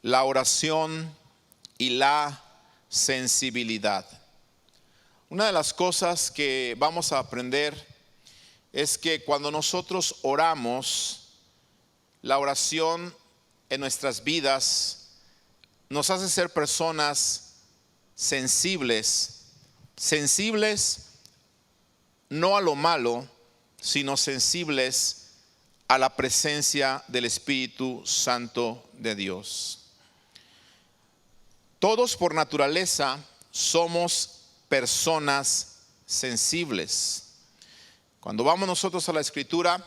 la oración y la sensibilidad. Una de las cosas que vamos a aprender es que cuando nosotros oramos, la oración en nuestras vidas nos hace ser personas sensibles no a lo malo, sino sensibles a la presencia del Espíritu Santo de Dios. Todos por naturaleza somos personas sensibles. Cuando vamos nosotros a la Escritura,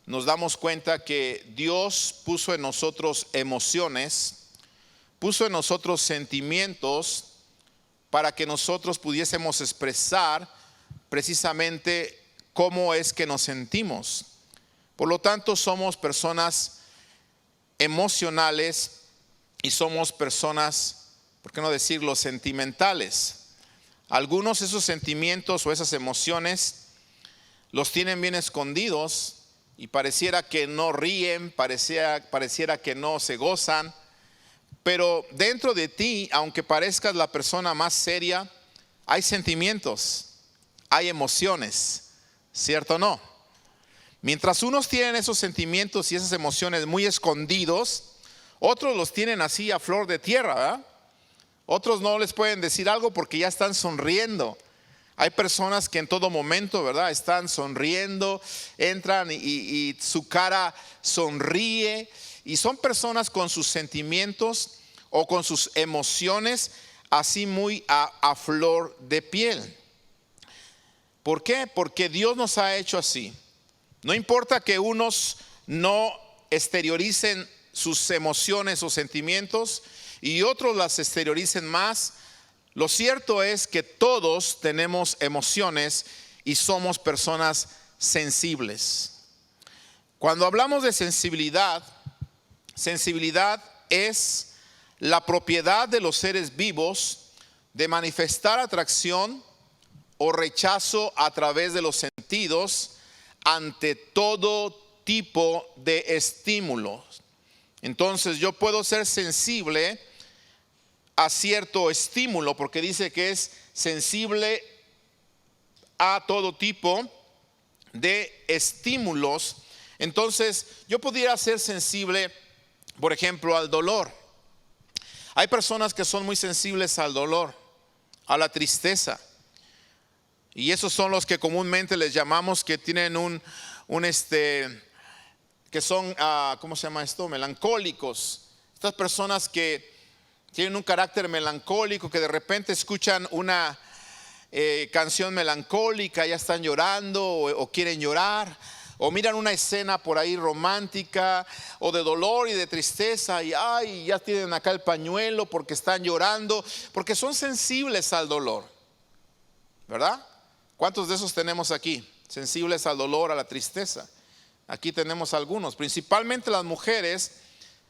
nos damos cuenta que Dios puso en nosotros emociones, puso en nosotros sentimientos para que nosotros pudiésemos expresar precisamente cómo es que nos sentimos. Por lo tanto, somos personas emocionales y somos personas, ¿por qué no decirlo?, sentimentales. Algunos de esos sentimientos o esas emociones los tienen bien escondidos y pareciera que no ríen, pareciera que no se gozan, pero dentro de ti, aunque parezcas la persona más seria, hay sentimientos, hay emociones, ¿cierto o no? Mientras unos tienen esos sentimientos y esas emociones muy escondidos, otros los tienen así a flor de tierra, ¿verdad? Otros no les pueden decir algo porque ya están sonriendo. Hay personas que en todo momento, ¿verdad?, están sonriendo, entran y su cara sonríe. Y son personas con sus sentimientos o con sus emociones así muy a flor de piel. ¿Por qué? Porque Dios nos ha hecho así. No importa que unos no exterioricen sus emociones o sentimientos y otros las exterioricen más. Lo cierto es que todos tenemos emociones y somos personas sensibles. Cuando hablamos de sensibilidad es la propiedad de los seres vivos de manifestar atracción o rechazo a través de los sentidos ante todo tipo de estímulos. Entonces yo puedo ser sensible a cierto estímulo, porque dice que es sensible a todo tipo de estímulos. Entonces yo pudiera ser sensible, por ejemplo, al dolor. Hay personas que son muy sensibles al dolor, a la tristeza, y esos son los que comúnmente les llamamos que tienen que son, ¿cómo se llama esto?, melancólicos. Estas personas que tienen un carácter melancólico, que de repente escuchan una canción melancólica, ya están llorando o quieren llorar, o miran una escena por ahí romántica o de dolor y de tristeza y ya tienen acá el pañuelo porque están llorando, porque son sensibles al dolor, ¿verdad? ¿Cuántos de esos tenemos aquí? Sensibles al dolor, a la tristeza. Aquí tenemos algunos, principalmente las mujeres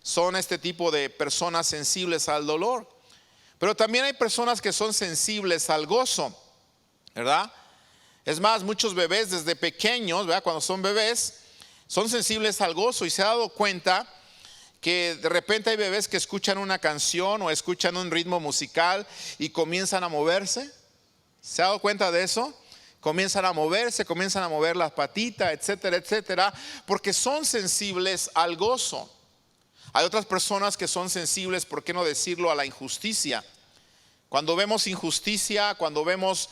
son este tipo de personas sensibles al dolor. Pero también hay personas que son sensibles al gozo, ¿verdad? Es más, muchos bebés desde pequeños, ¿verdad?, cuando son bebés, son sensibles al gozo. Y se ha dado cuenta que de repente hay bebés que escuchan una canción o escuchan un ritmo musical y comienzan a moverse. ¿Se ha dado cuenta de eso? Comienzan a moverse, comienzan a mover las patitas, etcétera, etcétera, porque son sensibles al gozo. Hay otras personas que son sensibles, ¿por qué no decirlo?, a la injusticia. Cuando vemos injusticia, cuando vemos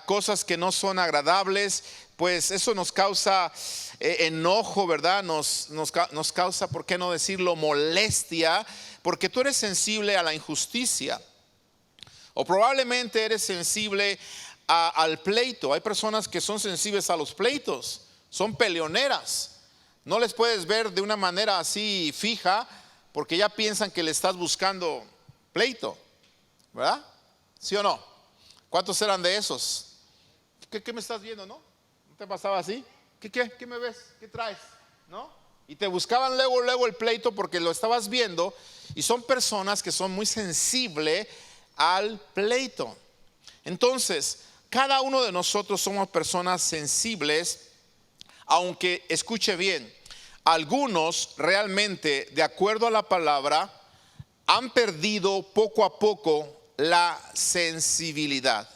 cosas que no son agradables, pues eso nos causa enojo, ¿verdad? Nos causa, ¿por qué no decirlo?, molestia, porque tú eres sensible a la injusticia. O probablemente eres sensible al pleito. Hay personas que son sensibles a los pleitos, son peleoneras. No les puedes ver de una manera así fija porque ya piensan que le estás buscando pleito, ¿verdad? ¿Sí o no? ¿Cuántos eran de esos? ¿Qué me estás viendo, no? ¿No te pasaba así? ¿Qué me ves? ¿Qué traes? ¿No? Y te buscaban luego el pleito porque lo estabas viendo, y son personas que son muy sensibles al pleito. Entonces, cada uno de nosotros somos personas sensibles, aunque escuche bien, algunos realmente, de acuerdo a la palabra, han perdido poco a poco la sensibilidad.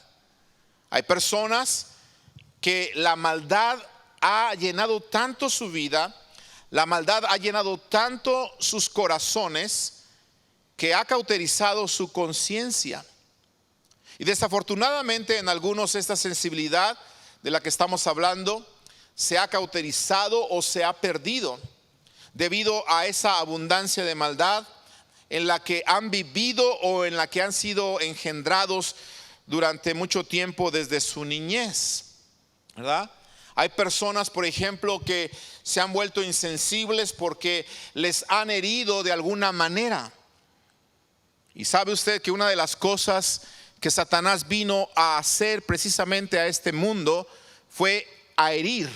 Hay personas que la maldad ha llenado tanto su vida, la maldad ha llenado tanto sus corazones, que ha cauterizado su conciencia. Y desafortunadamente en algunos esta sensibilidad de la que estamos hablando se ha cauterizado o se ha perdido debido a esa abundancia de maldad en la que han vivido o en la que han sido engendrados durante mucho tiempo desde su niñez, ¿verdad? Hay personas, por ejemplo, que se han vuelto insensibles porque les han herido de alguna manera. Y sabe usted que una de las cosas que Satanás vino a hacer precisamente a este mundo fue a herir.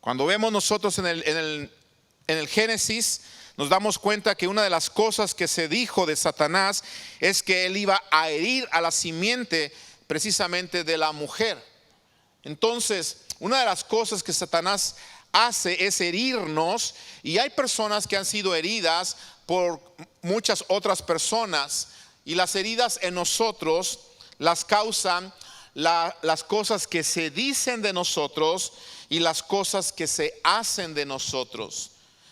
Cuando vemos nosotros en el Génesis, nos damos cuenta que una de las cosas que se dijo de Satanás es que él iba a herir a la simiente precisamente de la mujer. Entonces, una de las cosas que Satanás hace es herirnos, y hay personas que han sido heridas por muchas otras personas, y las heridas en nosotros las causan las cosas que se dicen de nosotros y las cosas que se hacen de nosotros.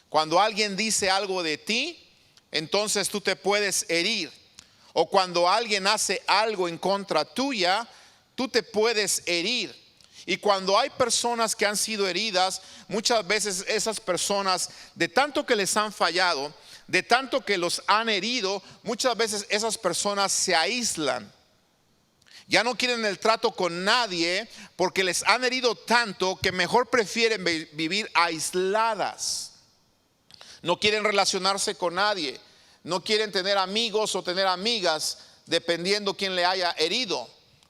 Cuando alguien dice algo de ti, entonces tú te puedes herir. O cuando alguien hace algo en contra tuya, tú te puedes herir. Y cuando hay personas que han sido heridas, muchas veces esas personas, de tanto que les han fallado, de tanto que los han herido, muchas veces esas personas se aíslan. Ya no quieren el trato con nadie porque les han herido tanto que mejor prefieren vivir aisladas. No quieren relacionarse con nadie, no quieren tener amigos o tener amigas dependiendo quién le haya herido.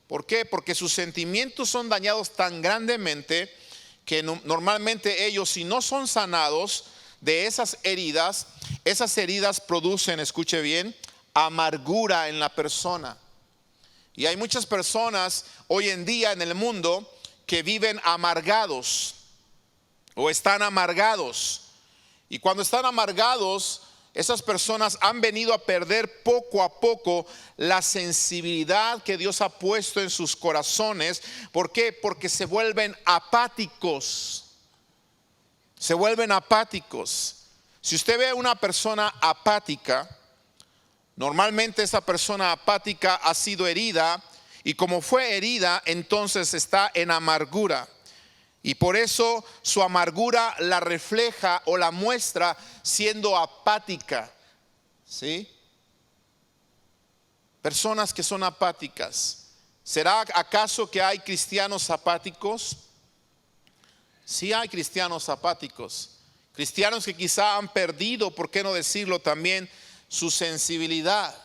¿Por qué? Porque sus sentimientos son dañados tan grandemente que normalmente ellos, si no son sanados de esas heridas producen, escuche bien, amargura en la persona. Y hay muchas personas hoy en día en el mundo que viven amargados o están amargados. Y cuando están amargados, esas personas han venido a perder poco a poco la sensibilidad que Dios ha puesto en sus corazones. ¿Por qué? Porque se vuelven apáticos. Se vuelven apáticos. Si usted ve a una persona apática, normalmente esa persona apática ha sido herida, y como fue herida, entonces está en amargura. Y por eso su amargura la refleja o la muestra siendo apática. ¿Sí? Personas que son apáticas. ¿Será acaso que hay cristianos apáticos? Sí hay cristianos apáticos. Cristianos que quizá han perdido, por qué no decirlo también, su sensibilidad.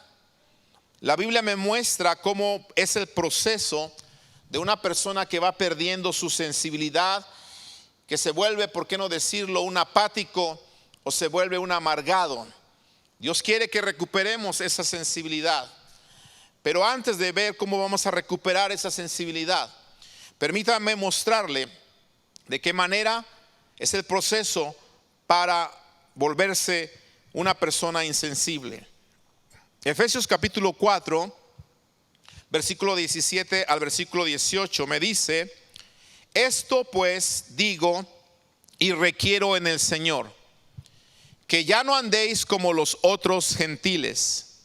La Biblia me muestra cómo es el proceso de una persona que va perdiendo su sensibilidad, que se vuelve, por qué no decirlo, un apático o se vuelve un amargado. Dios quiere que recuperemos esa sensibilidad. Pero antes de ver cómo vamos a recuperar esa sensibilidad, permítame mostrarle de qué manera es el proceso para volverse una persona insensible. Efesios capítulo 4, versículo 17 al versículo 18 me dice: esto pues digo y requiero en el Señor, que ya no andéis como los otros gentiles,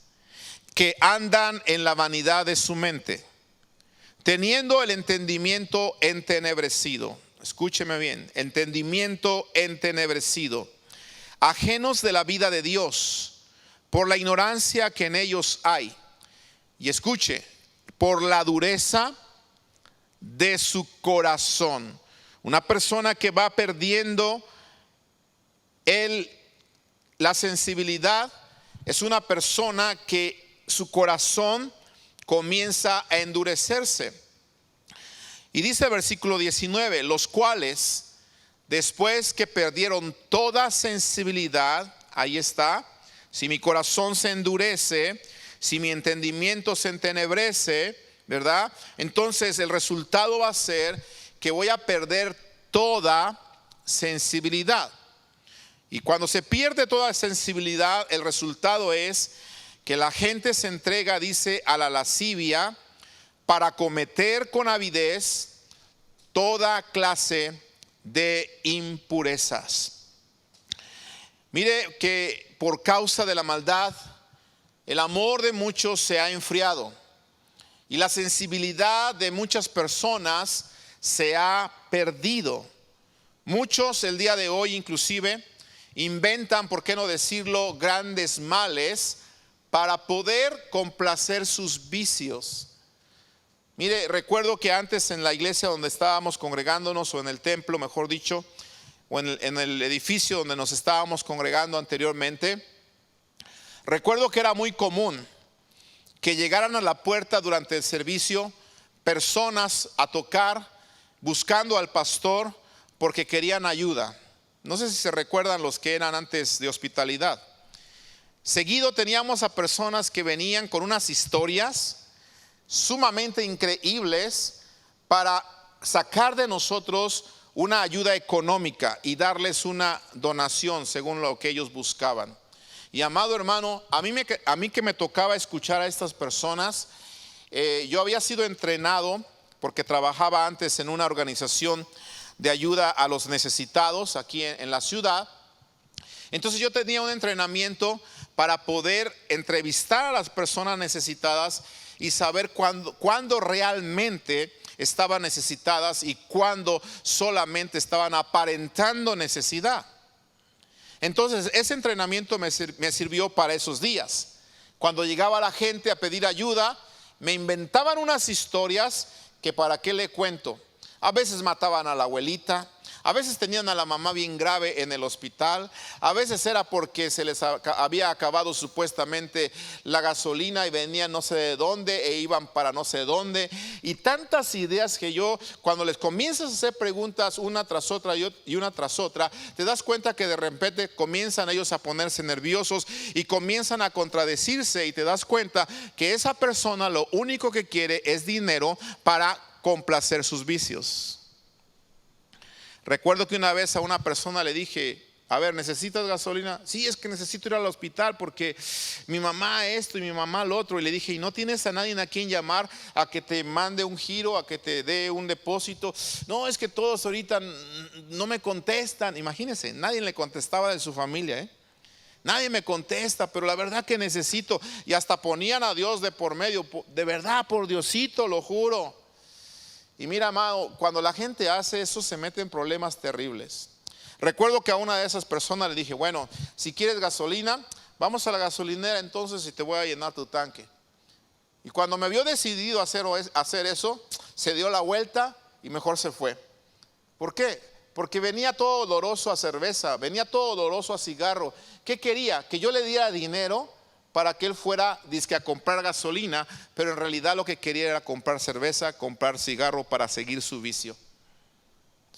que andan en la vanidad de su mente, teniendo el entendimiento entenebrecido. Escúcheme bien, entendimiento entenebrecido, ajenos de la vida de Dios, por la ignorancia que en ellos hay. Y escuche, por la dureza de su corazón. Una persona que va perdiendo la sensibilidad es una persona que su corazón comienza a endurecerse. Y dice el versículo 19, los cuales después que perdieron toda sensibilidad, ahí está, si mi corazón se endurece, si mi entendimiento se entenebrece, ¿verdad? Entonces el resultado va a ser que voy a perder toda sensibilidad. Y cuando se pierde toda sensibilidad, el resultado es que la gente se entrega, dice, a la lascivia para cometer con avidez toda clase de impurezas. Mire que por causa de la maldad, el amor de muchos se ha enfriado y la sensibilidad de muchas personas se ha perdido. Muchos el día de hoy inclusive inventan, por qué no decirlo, grandes males para poder complacer sus vicios. Mire, recuerdo que antes en la iglesia donde estábamos congregándonos, o en el templo, mejor dicho, o en el edificio donde nos estábamos congregando anteriormente, recuerdo que era muy común que llegaran a la puerta durante el servicio personas a tocar buscando al pastor porque querían ayuda. No sé si se recuerdan los que eran antes de hospitalidad. Seguido teníamos a personas que venían con unas historias sumamente increíbles para sacar de nosotros una ayuda económica y darles una donación según lo que ellos buscaban. Y amado hermano, a mí que me tocaba escuchar a estas personas, yo había sido entrenado porque trabajaba antes en una organización de ayuda a los necesitados aquí en la ciudad. Entonces yo tenía un entrenamiento para poder entrevistar a las personas necesitadas y saber cuándo realmente estaban necesitadas y cuándo solamente estaban aparentando necesidad. Entonces ese entrenamiento me sirvió para esos días. Cuando llegaba la gente a pedir ayuda, me inventaban unas historias que para qué le cuento. A veces mataban a la abuelita, a veces tenían a la mamá bien grave en el hospital, a veces era porque se les había acabado supuestamente la gasolina y venían no sé de dónde e iban para no sé dónde. Y tantas ideas que yo, cuando les comienzas a hacer preguntas una tras otra y una tras otra, te das cuenta que de repente comienzan ellos a ponerse nerviosos y comienzan a contradecirse, y te das cuenta que esa persona lo único que quiere es dinero para complacer sus vicios. Recuerdo que una vez a una persona le dije: a ver, ¿necesitas gasolina? Sí, es que necesito ir al hospital porque mi mamá esto y mi mamá lo otro. Y le dije: ¿y no tienes a nadie a quien llamar a que te mande un giro, a que te dé un depósito? No, es que todos ahorita no me contestan. Imagínense, nadie le contestaba de su familia, Nadie me contesta, pero la verdad que necesito. Y hasta ponían a Dios de por medio. De verdad, por Diosito, lo juro. Y mira, amado, cuando la gente hace eso se mete en problemas terribles. Recuerdo que a una de esas personas le dije: bueno, si quieres gasolina, vamos a la gasolinera entonces y te voy a llenar tu tanque. Y cuando me vio decidido a hacer eso, se dio la vuelta y mejor se fue. ¿Por qué? Porque venía todo oloroso a cerveza, venía todo oloroso a cigarro. ¿Qué quería? Que yo le diera dinero para que él fuera dizque a comprar gasolina, pero en realidad lo que quería era comprar cerveza, comprar cigarro para seguir su vicio.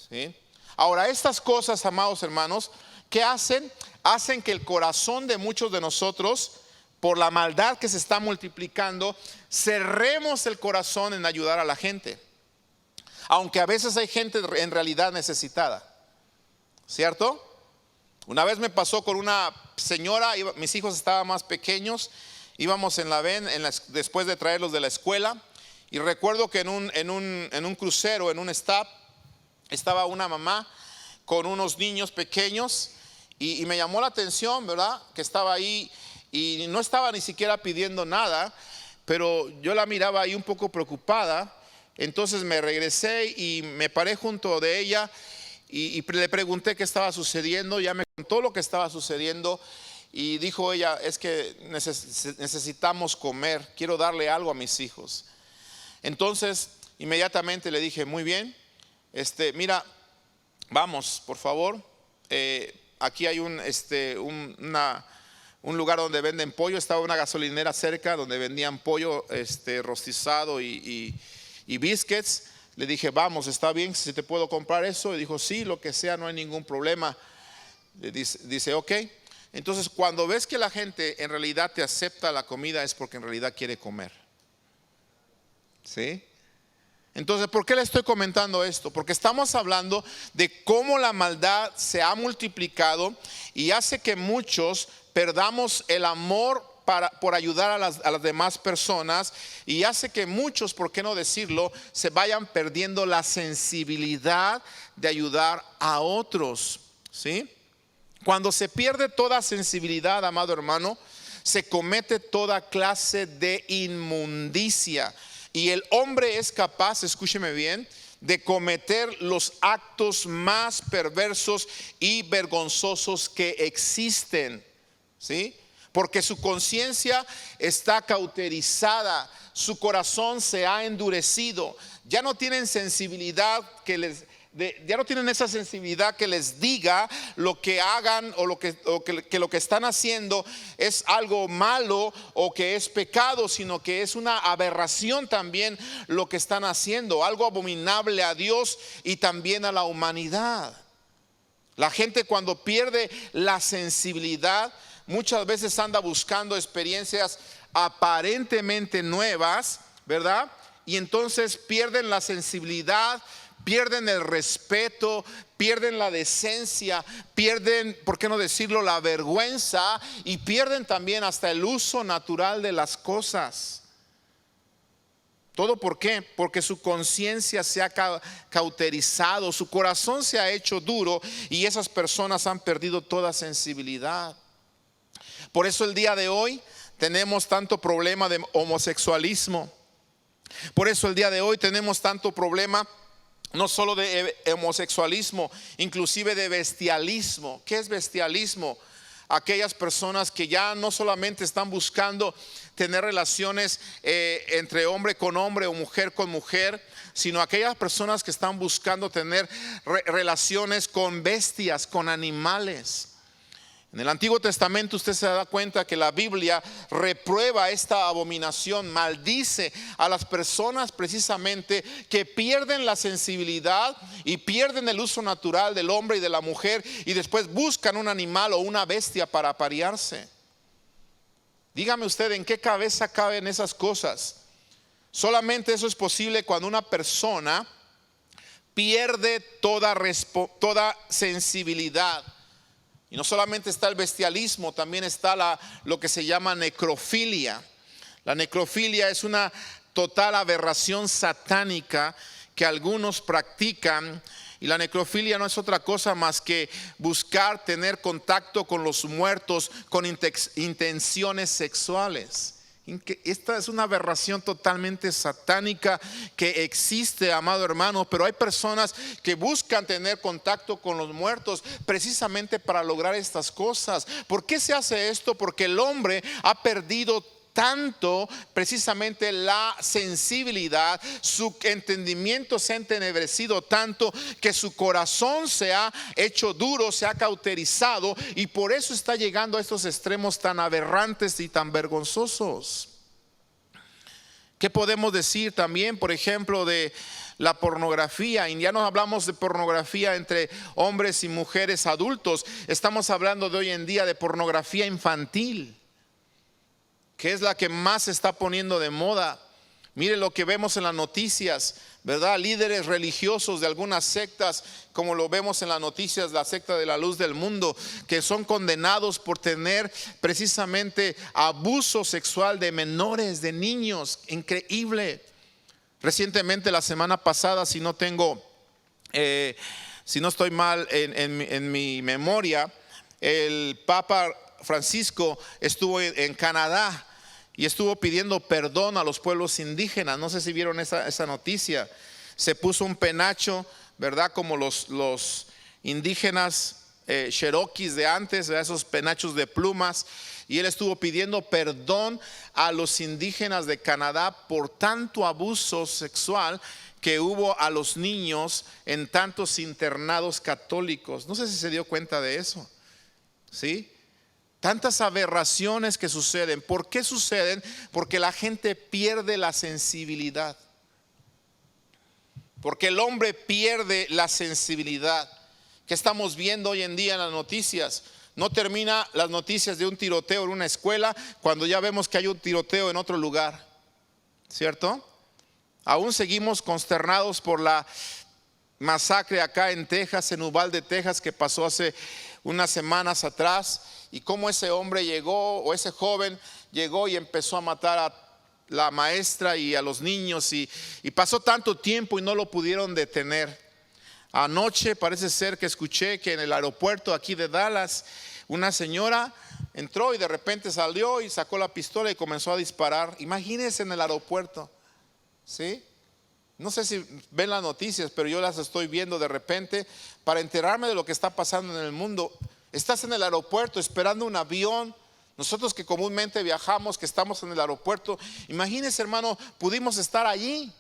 ¿Sí? Ahora, estas cosas, amados hermanos, ¿qué hacen? Hacen que el corazón de muchos de nosotros, por la maldad que se está multiplicando, cerremos el corazón en ayudar a la gente. Aunque a veces hay gente en realidad necesitada, ¿cierto? Una vez me pasó con una señora, mis hijos estaban más pequeños, íbamos en la van después de traerlos de la escuela, y recuerdo que en un crucero, en un stop, estaba una mamá con unos niños pequeños, y me llamó la atención, ¿verdad? Que estaba ahí y no estaba ni siquiera pidiendo nada, pero yo la miraba ahí un poco preocupada. Entonces me regresé y me paré junto de ella y le pregunté qué estaba sucediendo. Ya me contó lo que estaba sucediendo y dijo ella: es que necesitamos comer, quiero darle algo a mis hijos. Entonces inmediatamente le dije: muy bien, mira, vamos, por favor, aquí hay un lugar donde venden pollo. Estaba una gasolinera cerca donde vendían pollo rostizado y biscuits. Le dije: vamos, está bien, si te puedo comprar eso. Y dijo: sí, lo que sea, no hay ningún problema. Le dice: ok. Entonces, cuando ves que la gente en realidad te acepta la comida, es porque en realidad quiere comer. ¿Sí? Entonces, ¿por qué le estoy comentando esto? Porque estamos hablando de cómo la maldad se ha multiplicado y hace que muchos perdamos el amor por ayudar a las demás personas, y hace que muchos, por qué no decirlo, se vayan perdiendo la sensibilidad de ayudar a otros, ¿sí? Cuando se pierde toda sensibilidad, amado hermano, se comete toda clase de inmundicia, y el hombre es capaz, escúcheme bien, de cometer los actos más perversos y vergonzosos que existen, ¿sí? Porque su conciencia está cauterizada, su corazón se ha endurecido, ya no tienen sensibilidad ya no tienen esa sensibilidad que les diga lo que hagan o que lo que están haciendo es algo malo o que es pecado, sino que es una aberración también lo que están haciendo, algo abominable a Dios y también a la humanidad. La gente, cuando pierde la sensibilidad, muchas veces anda buscando experiencias aparentemente nuevas, ¿verdad? Y entonces pierden la sensibilidad, pierden el respeto, pierden la decencia, pierden, ¿por qué no decirlo?, la vergüenza, y pierden también hasta el uso natural de las cosas. ¿Todo por qué? Porque su conciencia se ha cauterizado, su corazón se ha hecho duro, y esas personas han perdido toda sensibilidad. Por eso el día de hoy tenemos tanto problema de homosexualismo. Por eso el día de hoy tenemos tanto problema no solo de homosexualismo, inclusive de bestialismo. ¿Qué es bestialismo? Aquellas personas que ya no solamente están buscando tener relaciones entre hombre con hombre o mujer con mujer, sino aquellas personas que están buscando tener relaciones con bestias, con animales. En el Antiguo Testamento usted se da cuenta que la Biblia reprueba esta abominación, maldice a las personas precisamente que pierden la sensibilidad y pierden el uso natural del hombre y de la mujer, y después buscan un animal o una bestia para aparearse. Dígame usted, ¿en qué cabeza caben esas cosas? Solamente eso es posible cuando una persona pierde toda sensibilidad. Y no solamente está el bestialismo, también está lo que se llama necrofilia. La necrofilia es una total aberración satánica que algunos practican. Y la necrofilia no es otra cosa más que buscar tener contacto con los muertos con intenciones sexuales. Esta es una aberración totalmente satánica que existe, amado hermano, pero hay personas que buscan tener contacto con los muertos precisamente para lograr estas cosas. ¿Por qué se hace esto? Porque el hombre ha perdido tanto precisamente la sensibilidad, su entendimiento se ha entenebrecido tanto que su corazón se ha hecho duro, se ha cauterizado, y por eso está llegando a estos extremos tan aberrantes y tan vergonzosos. ¿Qué podemos decir también, por ejemplo, de la pornografía? Y ya no hablamos de pornografía entre hombres y mujeres adultos, estamos hablando de hoy en día de pornografía infantil, que es la que más se está poniendo de moda. Mire lo que vemos en las noticias, ¿verdad? Líderes religiosos de algunas sectas, como lo vemos en las noticias, la secta de la luz del mundo, que son condenados por tener precisamente abuso sexual de menores, de niños. Increíble. Recientemente, la semana pasada, si no estoy mal en mi memoria, el Papa Francisco estuvo en Canadá y estuvo pidiendo perdón a los pueblos indígenas. No sé si vieron esa noticia. Se puso un penacho, ¿verdad? Como los indígenas cherokees de antes, ¿verdad? Esos penachos de plumas. Y él estuvo pidiendo perdón a los indígenas de Canadá por tanto abuso sexual que hubo a los niños en tantos internados católicos. No sé si se dio cuenta de eso. ¿Sí? Tantas aberraciones que suceden. ¿Por qué suceden? Porque la gente pierde la sensibilidad. Porque el hombre pierde la sensibilidad. ¿Qué estamos viendo hoy en día en las noticias? No termina las noticias de un tiroteo en una escuela cuando ya vemos que hay un tiroteo en otro lugar, ¿cierto? Aún seguimos consternados por la masacre acá en Texas, en Uvalde, Texas, que pasó hace unas semanas atrás, y cómo ese hombre llegó, o ese joven llegó y empezó a matar a la maestra y a los niños, y pasó tanto tiempo y no lo pudieron detener. Anoche parece ser que escuché que en el aeropuerto aquí de Dallas una señora entró y de repente salió y sacó la pistola y comenzó a disparar. Imagínense en el aeropuerto, ¿sí? No sé si ven las noticias, pero yo las estoy viendo de repente para enterarme de lo que está pasando en el mundo. Estás en el aeropuerto esperando un avión. Nosotros que comúnmente viajamos, que estamos en el aeropuerto, imagínense, hermano, pudimos estar allí,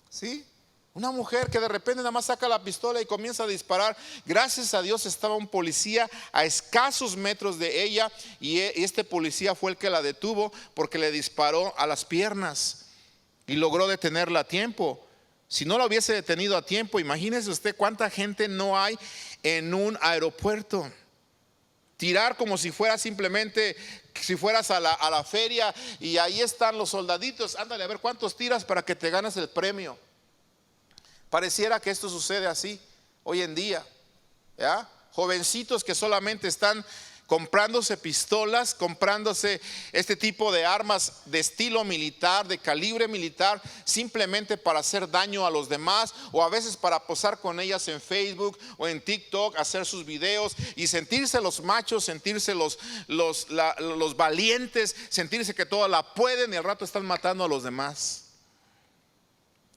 ¿sí? Una mujer que de repente nada más saca la pistola y comienza a disparar. Gracias a Dios estaba un policía a escasos metros de ella, y este policía fue el que la detuvo porque le disparó a las piernas y logró detenerla a tiempo. Si no la hubiese detenido a tiempo, imagínese usted cuánta gente no hay en un aeropuerto. Tirar como si fuera simplemente, si fueras a la feria y ahí están los soldaditos, ándale a ver cuántos tiras para que te ganes el premio. Pareciera que esto sucede así hoy en día, ¿ya? Jovencitos que solamente están comprándose pistolas, comprándose este tipo de armas de estilo militar, de calibre militar, simplemente para hacer daño a los demás, o a veces para posar con ellas en Facebook o en TikTok, hacer sus videos y sentirse los machos, sentirse los valientes, sentirse que todas la pueden, y al rato están matando a los demás.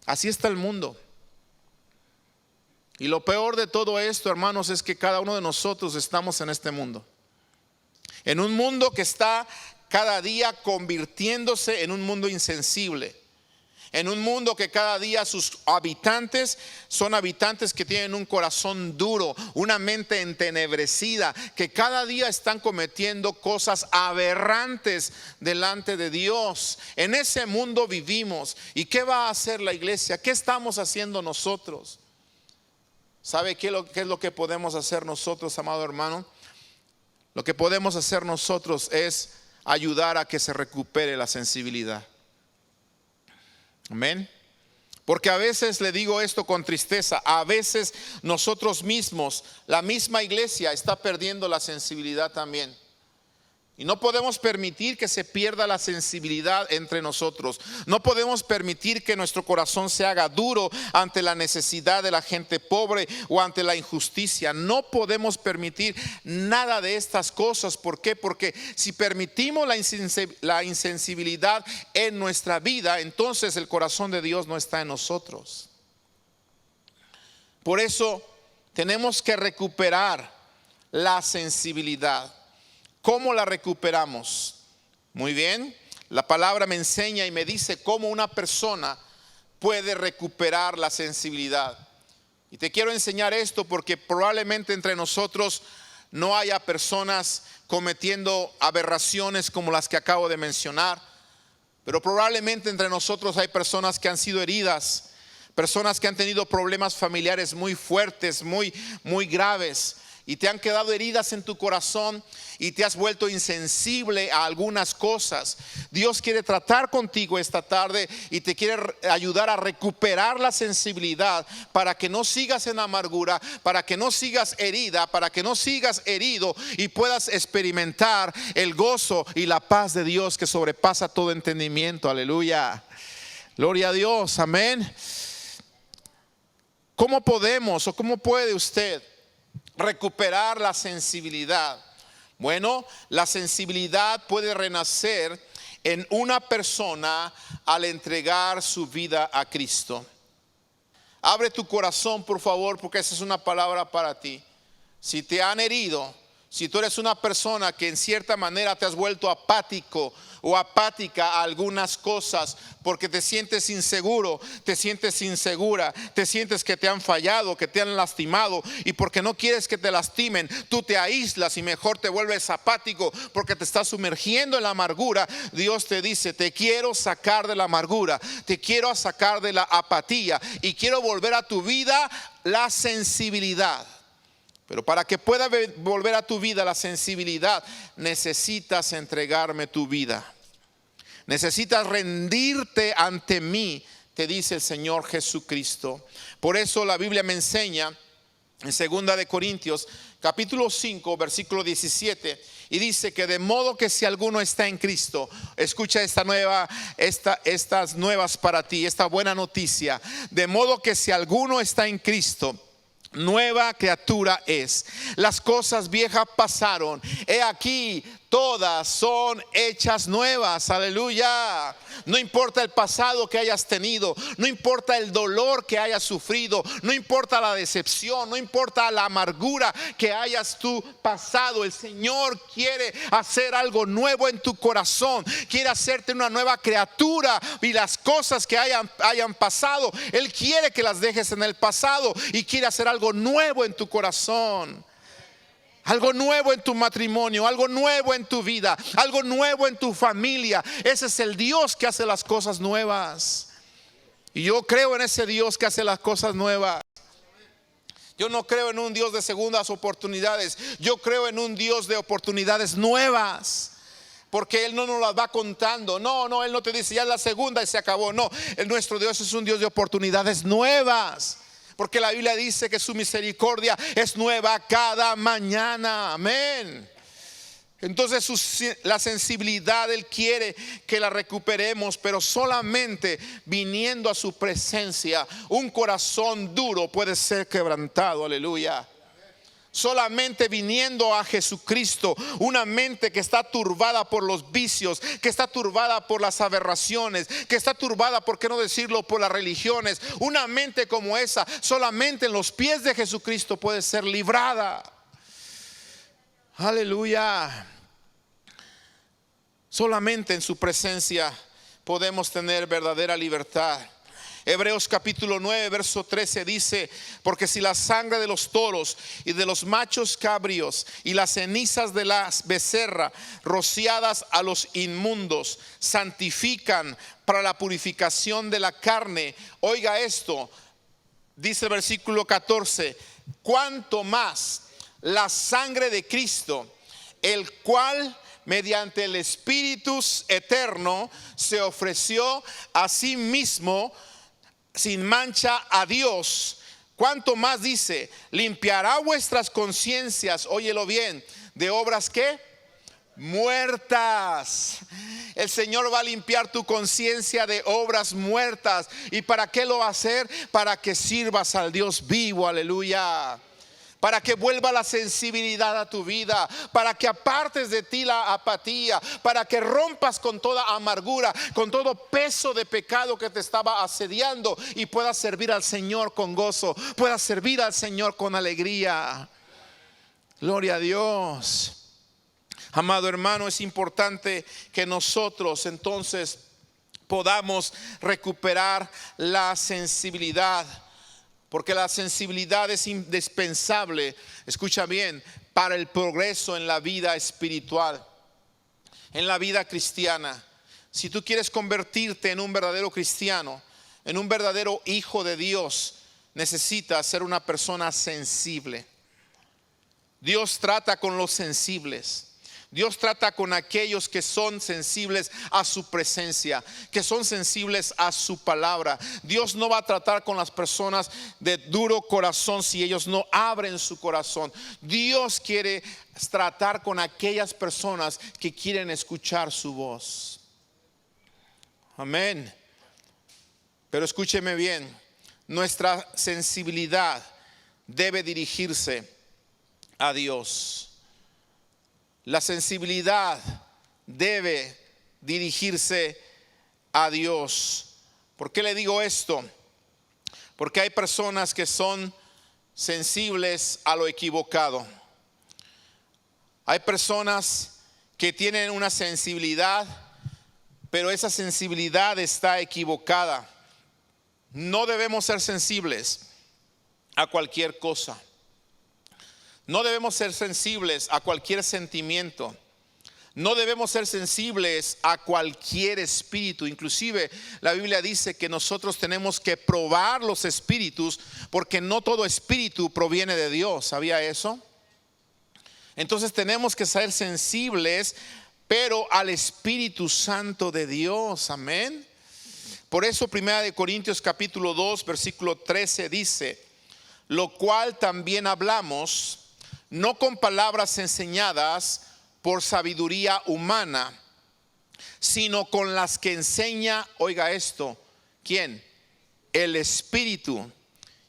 Así está el mundo. Y lo peor de todo esto, hermanos, es que cada uno de nosotros estamos en este mundo. En un mundo que está cada día convirtiéndose en un mundo insensible. En un mundo que cada día sus habitantes son habitantes que tienen un corazón duro, una mente entenebrecida, que cada día están cometiendo cosas aberrantes delante de Dios. En ese mundo vivimos. ¿Y qué va a hacer la iglesia? ¿Qué estamos haciendo nosotros? ¿Sabe qué es lo que podemos hacer nosotros, amado hermano? Lo que podemos hacer nosotros es ayudar a que se recupere la sensibilidad. Amén. Porque a veces, le digo esto con tristeza, a veces nosotros mismos, la misma iglesia está perdiendo la sensibilidad también. Y no podemos permitir que se pierda la sensibilidad entre nosotros. No podemos permitir que nuestro corazón se haga duro ante la necesidad de la gente pobre o ante la injusticia. No podemos permitir nada de estas cosas. ¿Por qué? Porque si permitimos la insensibilidad en nuestra vida, entonces el corazón de Dios no está en nosotros. Por eso tenemos que recuperar la sensibilidad. ¿Cómo la recuperamos? Muy bien, la palabra me enseña y me dice cómo una persona puede recuperar la sensibilidad. Y te quiero enseñar esto porque probablemente entre nosotros no haya personas cometiendo aberraciones como las que acabo de mencionar, pero probablemente entre nosotros hay personas que han sido heridas, personas que han tenido problemas familiares muy fuertes, muy graves, y te han quedado heridas en tu corazón y te has vuelto insensible a algunas cosas. Dios quiere tratar contigo esta tarde y te quiere ayudar a recuperar la sensibilidad para que no sigas en amargura, para que no sigas herida, para que no sigas herido y puedas experimentar el gozo y la paz de Dios que sobrepasa todo entendimiento. Aleluya. Gloria a Dios. Amén. ¿Cómo podemos o cómo puede usted recuperar la sensibilidad? Bueno, la sensibilidad puede renacer en una persona al entregar su vida a Cristo. Abre tu corazón, por favor, porque esa es una palabra para ti. Si te han herido, si tú eres una persona que en cierta manera te has vuelto apático o apática a algunas cosas porque te sientes inseguro, te sientes insegura, te sientes que te han fallado, que te han lastimado, y porque no quieres que te lastimen, tú te aíslas y mejor te vuelves apático porque te estás sumergiendo en la amargura. Dios te dice: te quiero sacar de la amargura, te quiero sacar de la apatía y quiero volver a tu vida la sensibilidad. Pero para que pueda volver a tu vida la sensibilidad, necesitas entregarme tu vida. Necesitas rendirte ante mí, te dice el Señor Jesucristo. Por eso la Biblia me enseña en segunda de Corintios capítulo 5 versículo 17, y dice que de modo que si alguno está en Cristo, escucha estas nuevas para ti, esta buena noticia, de modo que si alguno está en Cristo, nueva criatura es. Las cosas viejas pasaron, he aquí todas son hechas nuevas. Aleluya. No importa el pasado que hayas tenido, no importa el dolor que hayas sufrido, no importa la decepción, no importa la amargura que hayas tú pasado, el Señor quiere hacer algo nuevo en tu corazón, quiere hacerte una nueva criatura, y las cosas que hayan pasado, Él quiere que las dejes en el pasado y quiere hacer algo nuevo en tu corazón. Algo nuevo en tu matrimonio, algo nuevo en tu vida, algo nuevo en tu familia. Ese es el Dios que hace las cosas nuevas. Y yo creo en ese Dios que hace las cosas nuevas. Yo no creo en un Dios de segundas oportunidades. Yo creo en un Dios de oportunidades nuevas. Porque Él no nos las va contando. No, Él no te dice ya es la segunda y se acabó. No, nuestro Dios es un Dios de oportunidades nuevas. Porque la Biblia dice que su misericordia es nueva cada mañana. Amén. Entonces la sensibilidad Él quiere que la recuperemos, pero solamente viniendo a su presencia. Un corazón duro puede ser quebrantado. Aleluya. Solamente viniendo a Jesucristo, una mente que está turbada por los vicios, que está turbada por las aberraciones, que está turbada, por qué no decirlo, por las religiones. Una mente como esa, solamente en los pies de Jesucristo puede ser librada. Aleluya. Solamente en su presencia podemos tener verdadera libertad. Hebreos capítulo 9 verso 13 dice: porque si la sangre de los toros y de los machos cabríos y las cenizas de la becerra rociadas a los inmundos santifican para la purificación de la carne, oiga esto, dice el versículo 14, cuánto más la sangre de Cristo, el cual mediante el Espíritu eterno se ofreció a sí mismo sin mancha a Dios, cuánto más dice, limpiará vuestras conciencias, óyelo bien, de obras que muertas. El Señor va a limpiar tu conciencia de obras muertas. ¿Y para qué lo va a hacer? Para que sirvas al Dios vivo. Aleluya. Para que vuelva la sensibilidad a tu vida, para que apartes de ti la apatía, para que rompas con toda amargura, con todo peso de pecado que te estaba asediando, y puedas servir al Señor con gozo, puedas servir al Señor con alegría. Gloria a Dios. Amado hermano, es importante que nosotros entonces podamos recuperar la sensibilidad. Porque la sensibilidad es indispensable, escucha bien, para el progreso en la vida espiritual, en la vida cristiana. Si tú quieres convertirte en un verdadero cristiano, en un verdadero hijo de Dios, necesitas ser una persona sensible. Dios trata con los sensibles. Dios trata con aquellos que son sensibles a su presencia, que son sensibles a su palabra. Dios no va a tratar con las personas de duro corazón si ellos no abren su corazón. Dios quiere tratar con aquellas personas que quieren escuchar su voz. Amén. Pero escúcheme bien, nuestra sensibilidad debe dirigirse a Dios. La sensibilidad debe dirigirse a Dios. ¿Por qué le digo esto? Porque hay personas que son sensibles a lo equivocado. Hay personas que tienen una sensibilidad, pero esa sensibilidad está equivocada. No debemos ser sensibles a cualquier cosa. No debemos ser sensibles a cualquier sentimiento. No debemos ser sensibles a cualquier espíritu. Inclusive la Biblia dice que nosotros tenemos que probar los espíritus, porque no todo espíritu proviene de Dios. ¿Sabía eso? Entonces tenemos que ser sensibles, pero al Espíritu Santo de Dios. Amén. Por eso 1 Corintios capítulo 2 versículo 13 dice: lo cual también hablamos, no con palabras enseñadas por sabiduría humana, sino con las que enseña, oiga esto, ¿quién? El Espíritu.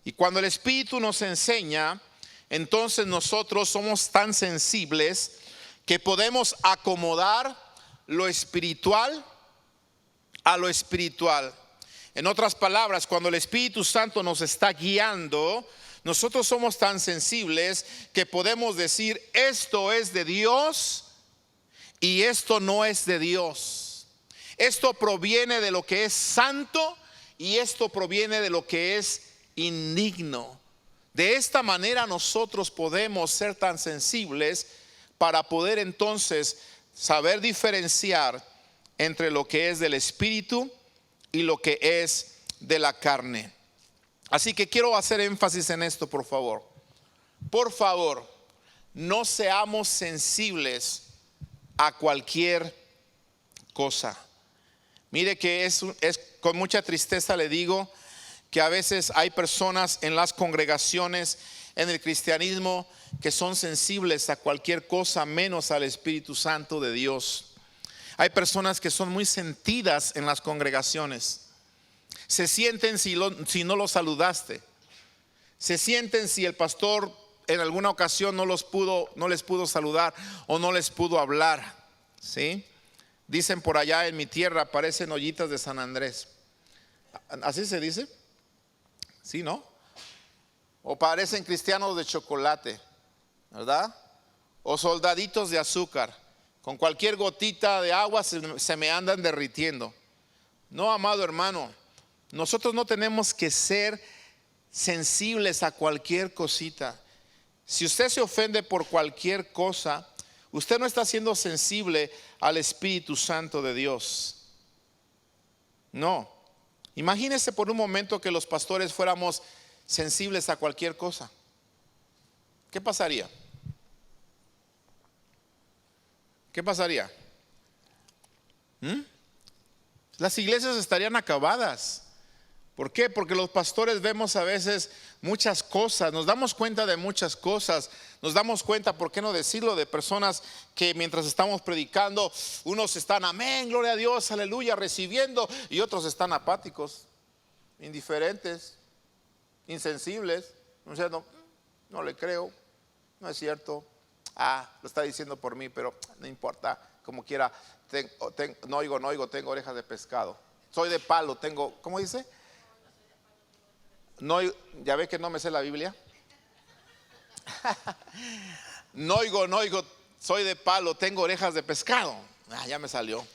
Y cuando el Espíritu nos enseña, entonces nosotros somos tan sensibles que podemos acomodar lo espiritual a lo espiritual. En otras palabras, cuando el Espíritu Santo nos está guiando, nosotros somos tan sensibles que podemos decir, esto es de Dios y esto no es de Dios. Esto proviene de lo que es santo y esto proviene de lo que es indigno. De esta manera nosotros podemos ser tan sensibles para poder entonces saber diferenciar entre lo que es del Espíritu y lo que es de la carne. Así que quiero hacer énfasis en esto, por favor. Por favor, no seamos sensibles a cualquier cosa. Mire que es con mucha tristeza le digo que a veces hay personas en las congregaciones, en el cristianismo, que son sensibles a cualquier cosa menos al Espíritu Santo de Dios. Hay personas que son muy sentidas en las congregaciones. Se sienten si no los saludaste. Se sienten si el pastor en alguna ocasión no les pudo saludar o no les pudo hablar. ¿Sí? Dicen por allá en mi tierra parecen ollitas de San Andrés. ¿Así se dice? ¿Sí, no? O parecen cristianos de chocolate, ¿verdad? O soldaditos de azúcar. Con cualquier gotita de agua se me andan derritiendo. No, amado hermano, nosotros no tenemos que ser sensibles a cualquier cosita. Si usted se ofende por cualquier cosa, usted no está siendo sensible al Espíritu Santo de Dios. No. Imagínese por un momento que los pastores fuéramos sensibles a cualquier cosa. ¿Qué pasaría? ¿Qué pasaría? Las iglesias estarían acabadas. ¿Por qué? Porque los pastores vemos a veces muchas cosas, nos damos cuenta de muchas cosas, nos damos cuenta, ¿por qué no decirlo?, de personas que mientras estamos predicando, unos están amén, gloria a Dios, aleluya, recibiendo, y otros están apáticos, indiferentes, insensibles, diciendo, no le creo, no es cierto. Lo está diciendo por mí, pero no importa, como quiera, no oigo, tengo orejas de pescado. Soy de palo, tengo, ¿cómo dice? No, ya ve que no me sé la Biblia. No oigo, soy de palo, tengo orejas de pescado. Ya me salió,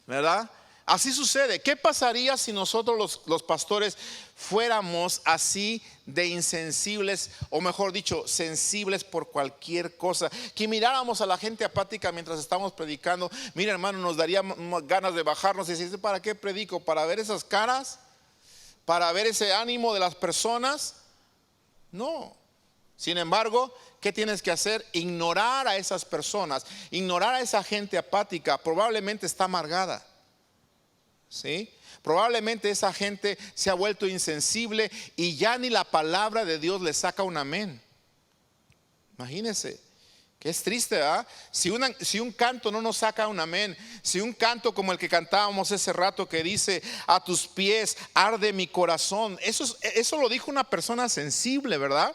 ¿verdad? Así sucede. ¿Qué pasaría si nosotros los pastores fuéramos así de insensibles, o mejor dicho, sensibles por cualquier cosa? Que miráramos a la gente apática mientras estamos predicando. Mira, hermano, nos daría ganas de bajarnos y decir, ¿para qué predico? ¿Para ver esas caras? ¿Para ver ese ánimo de las personas? No. Sin embargo, ¿qué tienes que hacer? Ignorar a esas personas, ignorar a esa gente apática. Probablemente está amargada. ¿Sí? Probablemente esa gente se ha vuelto insensible y ya ni la palabra de Dios le saca un amén. Imagínense, que es triste, ¿verdad? Si un canto no nos saca un amén, si un canto como el que cantábamos ese rato que dice, a tus pies arde mi corazón, eso lo dijo una persona sensible, ¿verdad?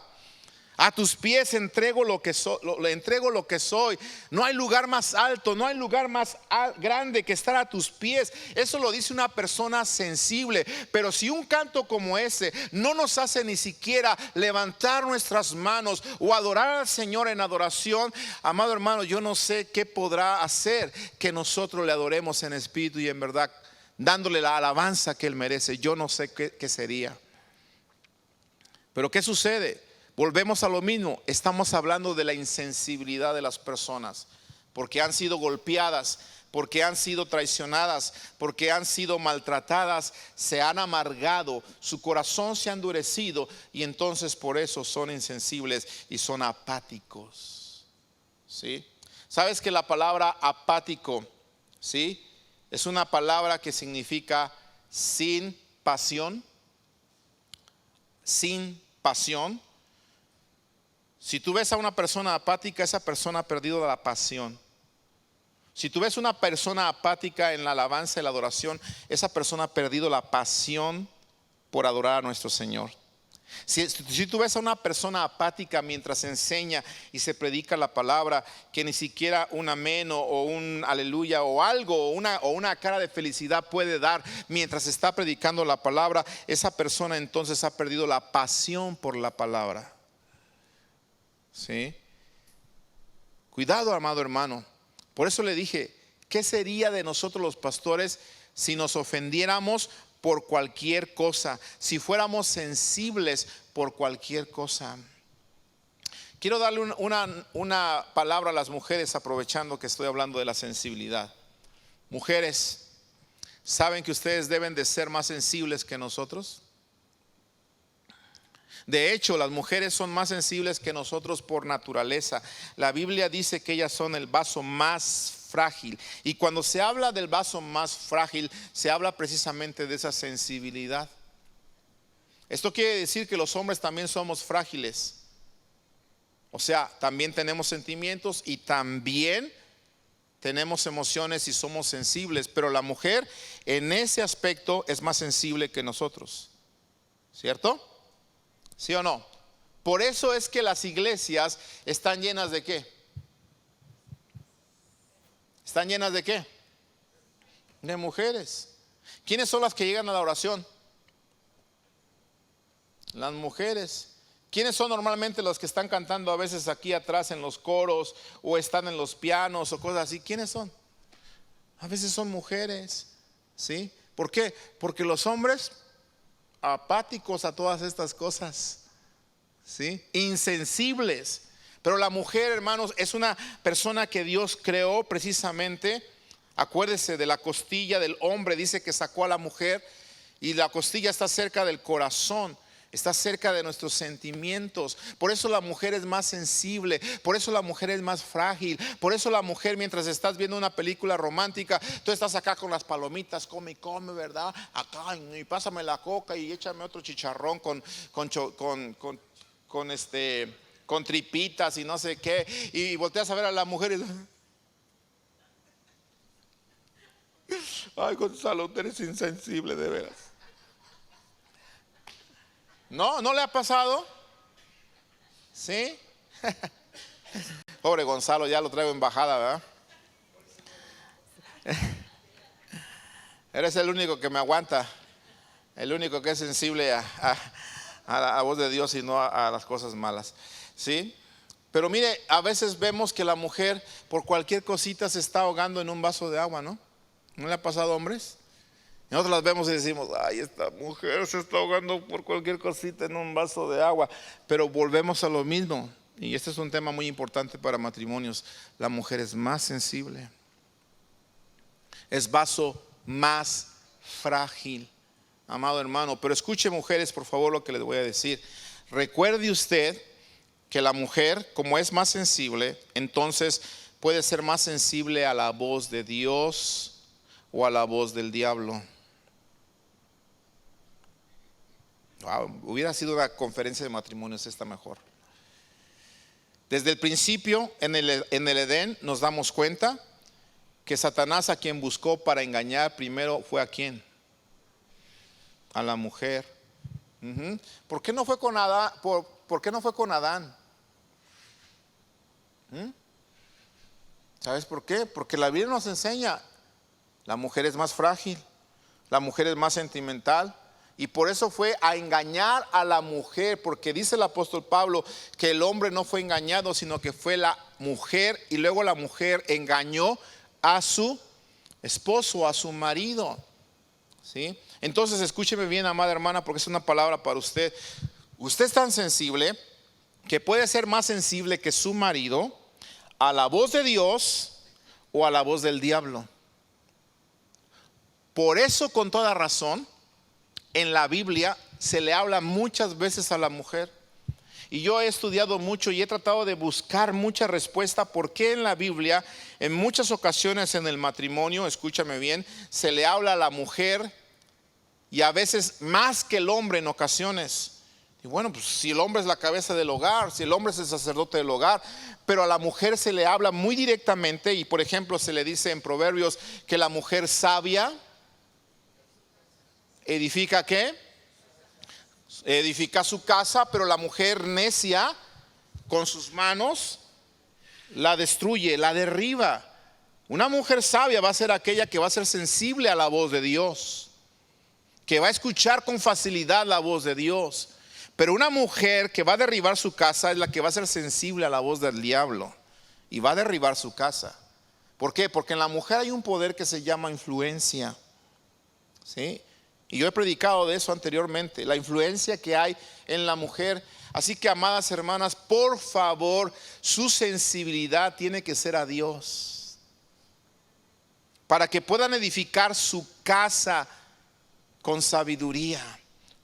A tus pies entrego lo que soy. No hay lugar más alto, no hay lugar más grande que estar a tus pies. Eso lo dice una persona sensible. Pero si un canto como ese no nos hace ni siquiera levantar nuestras manos o adorar al Señor en adoración, amado hermano, yo no sé qué podrá hacer que nosotros le adoremos en espíritu y en verdad, dándole la alabanza que Él merece. Yo no sé qué sería. Pero ¿qué sucede? Volvemos a lo mismo, estamos hablando de la insensibilidad de las personas, porque han sido golpeadas, porque han sido traicionadas, porque han sido maltratadas, se han amargado, su corazón se ha endurecido y entonces por eso son insensibles y son apáticos. ¿Sí? ¿Sabes que la palabra apático, sí, es una palabra que significa sin pasión? Sin pasión. Si tú ves a una persona apática, esa persona ha perdido la pasión. Si tú ves una persona apática en la alabanza y la adoración, esa persona ha perdido la pasión por adorar a nuestro Señor. Si tú ves a una persona apática mientras se enseña y se predica la palabra, que ni siquiera un amén o un aleluya o algo o una cara de felicidad puede dar mientras está predicando la palabra, esa persona entonces ha perdido la pasión por la palabra. ¿Sí? Cuidado, amado hermano. Por eso le dije, ¿qué sería de nosotros los pastores si nos ofendiéramos por cualquier cosa, si fuéramos sensibles por cualquier cosa? Quiero darle una palabra a las mujeres, aprovechando que estoy hablando de la sensibilidad. Mujeres, ¿saben que ustedes deben de ser más sensibles que nosotros? De hecho, las mujeres son más sensibles que nosotros por naturaleza. La Biblia dice que ellas son el vaso más frágil. Y cuando se habla del vaso más frágil, se habla precisamente de esa sensibilidad. Esto quiere decir que los hombres también somos frágiles. O sea, también tenemos sentimientos y también tenemos emociones y somos sensibles. Pero la mujer en ese aspecto es más sensible que nosotros. ¿Cierto? ¿Sí o no? Por eso es que las iglesias están llenas de ¿qué? ¿Están llenas de qué? De mujeres. ¿Quiénes son las que llegan a la oración? Las mujeres. ¿Quiénes son normalmente los que están cantando a veces aquí atrás en los coros o están en los pianos o cosas así? ¿Quiénes son? A veces son mujeres. ¿Sí? ¿Por qué? Porque los hombres apáticos a todas estas cosas, ¿sí? Insensibles. Pero la mujer, hermanos, es una persona que Dios creó precisamente. Acuérdese de la costilla del hombre, dice que sacó a la mujer, y la costilla está cerca del corazón, está cerca de nuestros sentimientos. Por eso la mujer es más sensible, por eso la mujer es más frágil. Por eso la mujer, mientras estás viendo una película romántica, tú estás acá con las palomitas, come y come, ¿verdad? Acá, y pásame la coca y échame otro chicharrón con tripitas y no sé qué. Y volteas a ver a la mujer y ay, Gonzalo, tú eres insensible de veras. ¿No le ha pasado? ¿Sí? Pobre Gonzalo, ya lo traigo en bajada, ¿verdad? Eres el único que me aguanta, el único que es sensible a la voz de Dios y no a las cosas malas. ¿Sí? Pero mire, a veces vemos que la mujer por cualquier cosita se está ahogando en un vaso de agua, ¿no? ¿No le ha pasado, hombres? Nosotros las vemos y decimos, ay, esta mujer se está ahogando por cualquier cosita en un vaso de agua. Pero volvemos a lo mismo. Y este es un tema muy importante para matrimonios. La mujer es más sensible. Es vaso más frágil, amado hermano. Pero escuche, mujeres, por favor, lo que les voy a decir. Recuerde usted que la mujer, como es más sensible, entonces puede ser más sensible a la voz de Dios o a la voz del diablo. Wow, hubiera sido una conferencia de matrimonios esta mejor. Desde el principio, en el Edén, nos damos cuenta que Satanás, a quien buscó para engañar, primero fue a quién? A la mujer. ¿Por qué no fue con Adán? ¿Por qué no fue con Adán? ¿Sabes por qué? Porque la Biblia nos enseña, la mujer es más frágil, la mujer es más sentimental. Y por eso fue a engañar a la mujer, porque dice el apóstol Pablo que el hombre no fue engañado, sino que fue la mujer, y luego la mujer engañó a su esposo, a su marido. ¿Sí? Entonces escúcheme bien, amada hermana, porque es una palabra para usted. Usted es tan sensible que puede ser más sensible que su marido a la voz de Dios o a la voz del diablo. Por eso, con toda razón, en la Biblia se le habla muchas veces a la mujer. Y yo he estudiado mucho y he tratado de buscar mucha respuesta por qué en la Biblia, en muchas ocasiones en el matrimonio, escúchame bien, se le habla a la mujer y a veces más que el hombre en ocasiones. Y bueno, pues si el hombre es la cabeza del hogar, si el hombre es el sacerdote del hogar, pero a la mujer se le habla muy directamente y por ejemplo se le dice en Proverbios que la mujer sabia edifica ¿qué? Edifica su casa, pero la mujer necia con sus manos la destruye, la derriba. Una mujer sabia va a ser aquella que va a ser sensible a la voz de Dios, que va a escuchar con facilidad la voz de Dios. Pero una mujer que va a derribar su casa es la que va a ser sensible a la voz del diablo y va a derribar su casa. ¿Por qué? Porque en la mujer hay un poder que se llama influencia, ¿sí? Y yo he predicado de eso anteriormente, la influencia que hay en la mujer. Así que, amadas hermanas, por favor, su sensibilidad tiene que ser a Dios, para que puedan edificar su casa con sabiduría,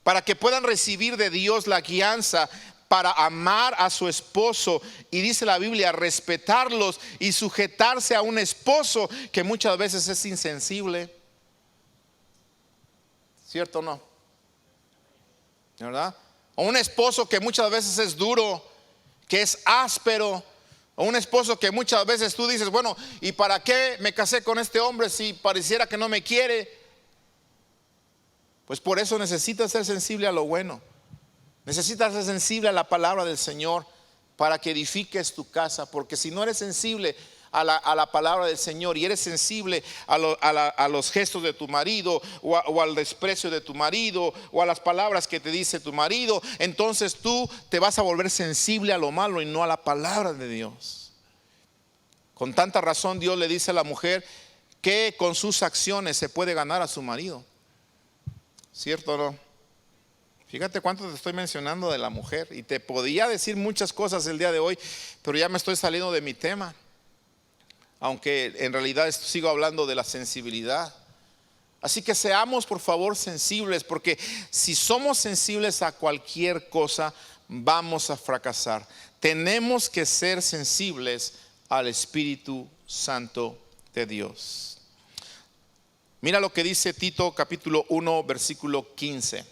para que puedan recibir de Dios la guianza para amar a su esposo. Y dice la Biblia, respetarlos y sujetarse a un esposo que muchas veces es insensible. ¿Cierto o no? ¿Verdad? O un esposo que muchas veces es duro, que es áspero. O un esposo que muchas veces tú dices, bueno, ¿y para qué me casé con este hombre si pareciera que no me quiere? Pues por eso necesitas ser sensible a lo bueno. Necesitas ser sensible a la palabra del Señor para que edifiques tu casa. Porque si no eres sensible a la palabra del Señor y eres sensible a los gestos de tu marido o al desprecio de tu marido o a las palabras que te dice tu marido, entonces tú te vas a volver sensible a lo malo y no a la palabra de Dios. Con tanta razón Dios le dice a la mujer que con sus acciones se puede ganar a su marido. ¿Cierto o no? Fíjate cuánto te estoy mencionando de la mujer. Y te podía decir muchas cosas el día de hoy, pero ya me estoy saliendo de mi tema. Aunque en realidad sigo hablando de la sensibilidad. Así que seamos por favor sensibles, porque si somos sensibles a cualquier cosa, vamos a fracasar. Tenemos que ser sensibles al Espíritu Santo de Dios. Mira lo que dice Tito capítulo 1 versículo 15.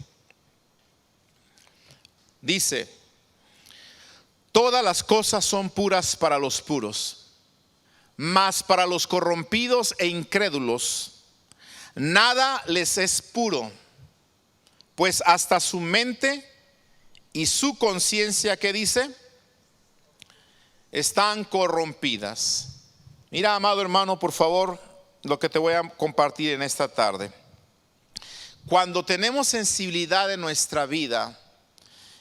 Dice: todas las cosas son puras para los puros, mas para los corrompidos e incrédulos nada les es puro, pues hasta su mente y su conciencia, ¿qué dice? Están corrompidas. Mira, amado hermano, por favor, lo que te voy a compartir en esta tarde. Cuando tenemos sensibilidad en nuestra vida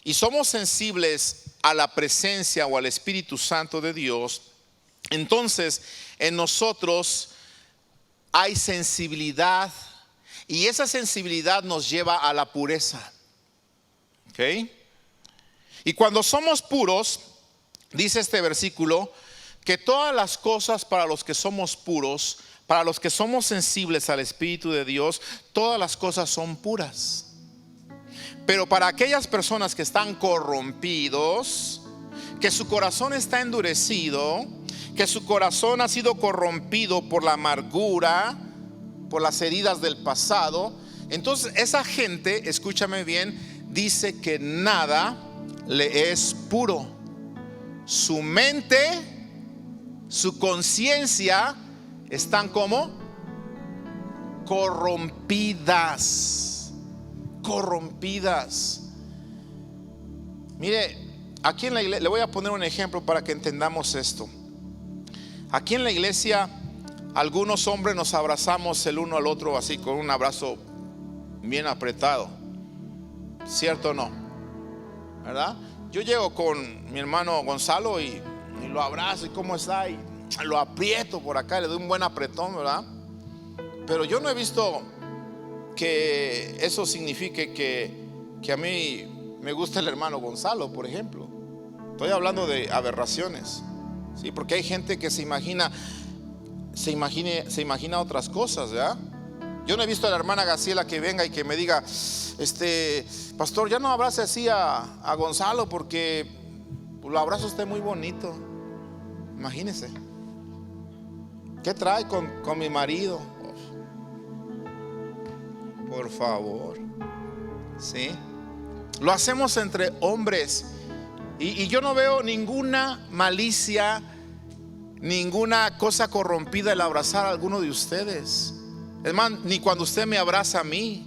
y somos sensibles a la presencia o al Espíritu Santo de Dios, entonces en nosotros hay sensibilidad y esa sensibilidad nos lleva a la pureza. ¿Ok? Y cuando somos puros, dice este versículo, que todas las cosas para los que somos puros, para los que somos sensibles al Espíritu de Dios, todas las cosas son puras. Pero para aquellas personas que están corrompidos, que su corazón está endurecido, que su corazón ha sido corrompido por la amargura, por las heridas del pasado, entonces esa gente, escúchame bien, dice que nada le es puro. Su mente, su conciencia están como corrompidas. Corrompidas. Mire, aquí en la iglesia, le voy a poner un ejemplo para que entendamos esto. Aquí en la iglesia, algunos hombres nos abrazamos el uno al otro así, con un abrazo bien apretado. ¿Cierto o no? ¿Verdad? Yo llego con mi hermano Gonzalo y lo abrazo, y cómo está, y lo aprieto por acá, le doy un buen apretón, ¿verdad? Pero yo no he visto que eso signifique que a mí me gusta el hermano Gonzalo, por ejemplo. Estoy hablando de aberraciones, ¿sí? Porque hay gente que se imagina otras cosas, ¿verdad? Yo no he visto a la hermana Graciela que venga y que me diga, pastor, ya no abrace así a Gonzalo porque lo abraza usted muy bonito. Imagínese. ¿Qué trae con mi marido? Por favor. ¿Sí? Lo hacemos entre hombres. Y yo no veo ninguna malicia, ninguna cosa corrompida el abrazar a alguno de ustedes. Es más, ni cuando usted me abraza a mí.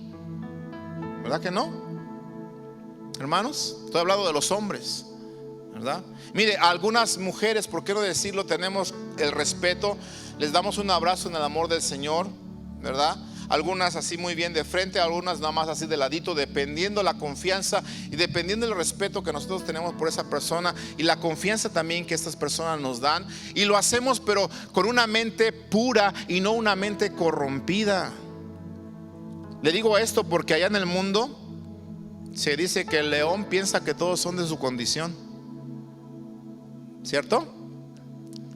¿Verdad que no? Hermanos, estoy hablando de los hombres, ¿verdad? Mire, a algunas mujeres, por qué no decirlo, tenemos el respeto, les damos un abrazo en el amor del Señor, ¿verdad? Algunas así muy bien de frente, algunas nada más así de ladito, dependiendo la confianza y dependiendo el respeto que nosotros tenemos por esa persona y la confianza también que estas personas nos dan. Y lo hacemos pero con una mente pura y no una mente corrompida. Le digo esto porque allá en el mundo se dice que el león piensa que todos son de su condición, ¿cierto?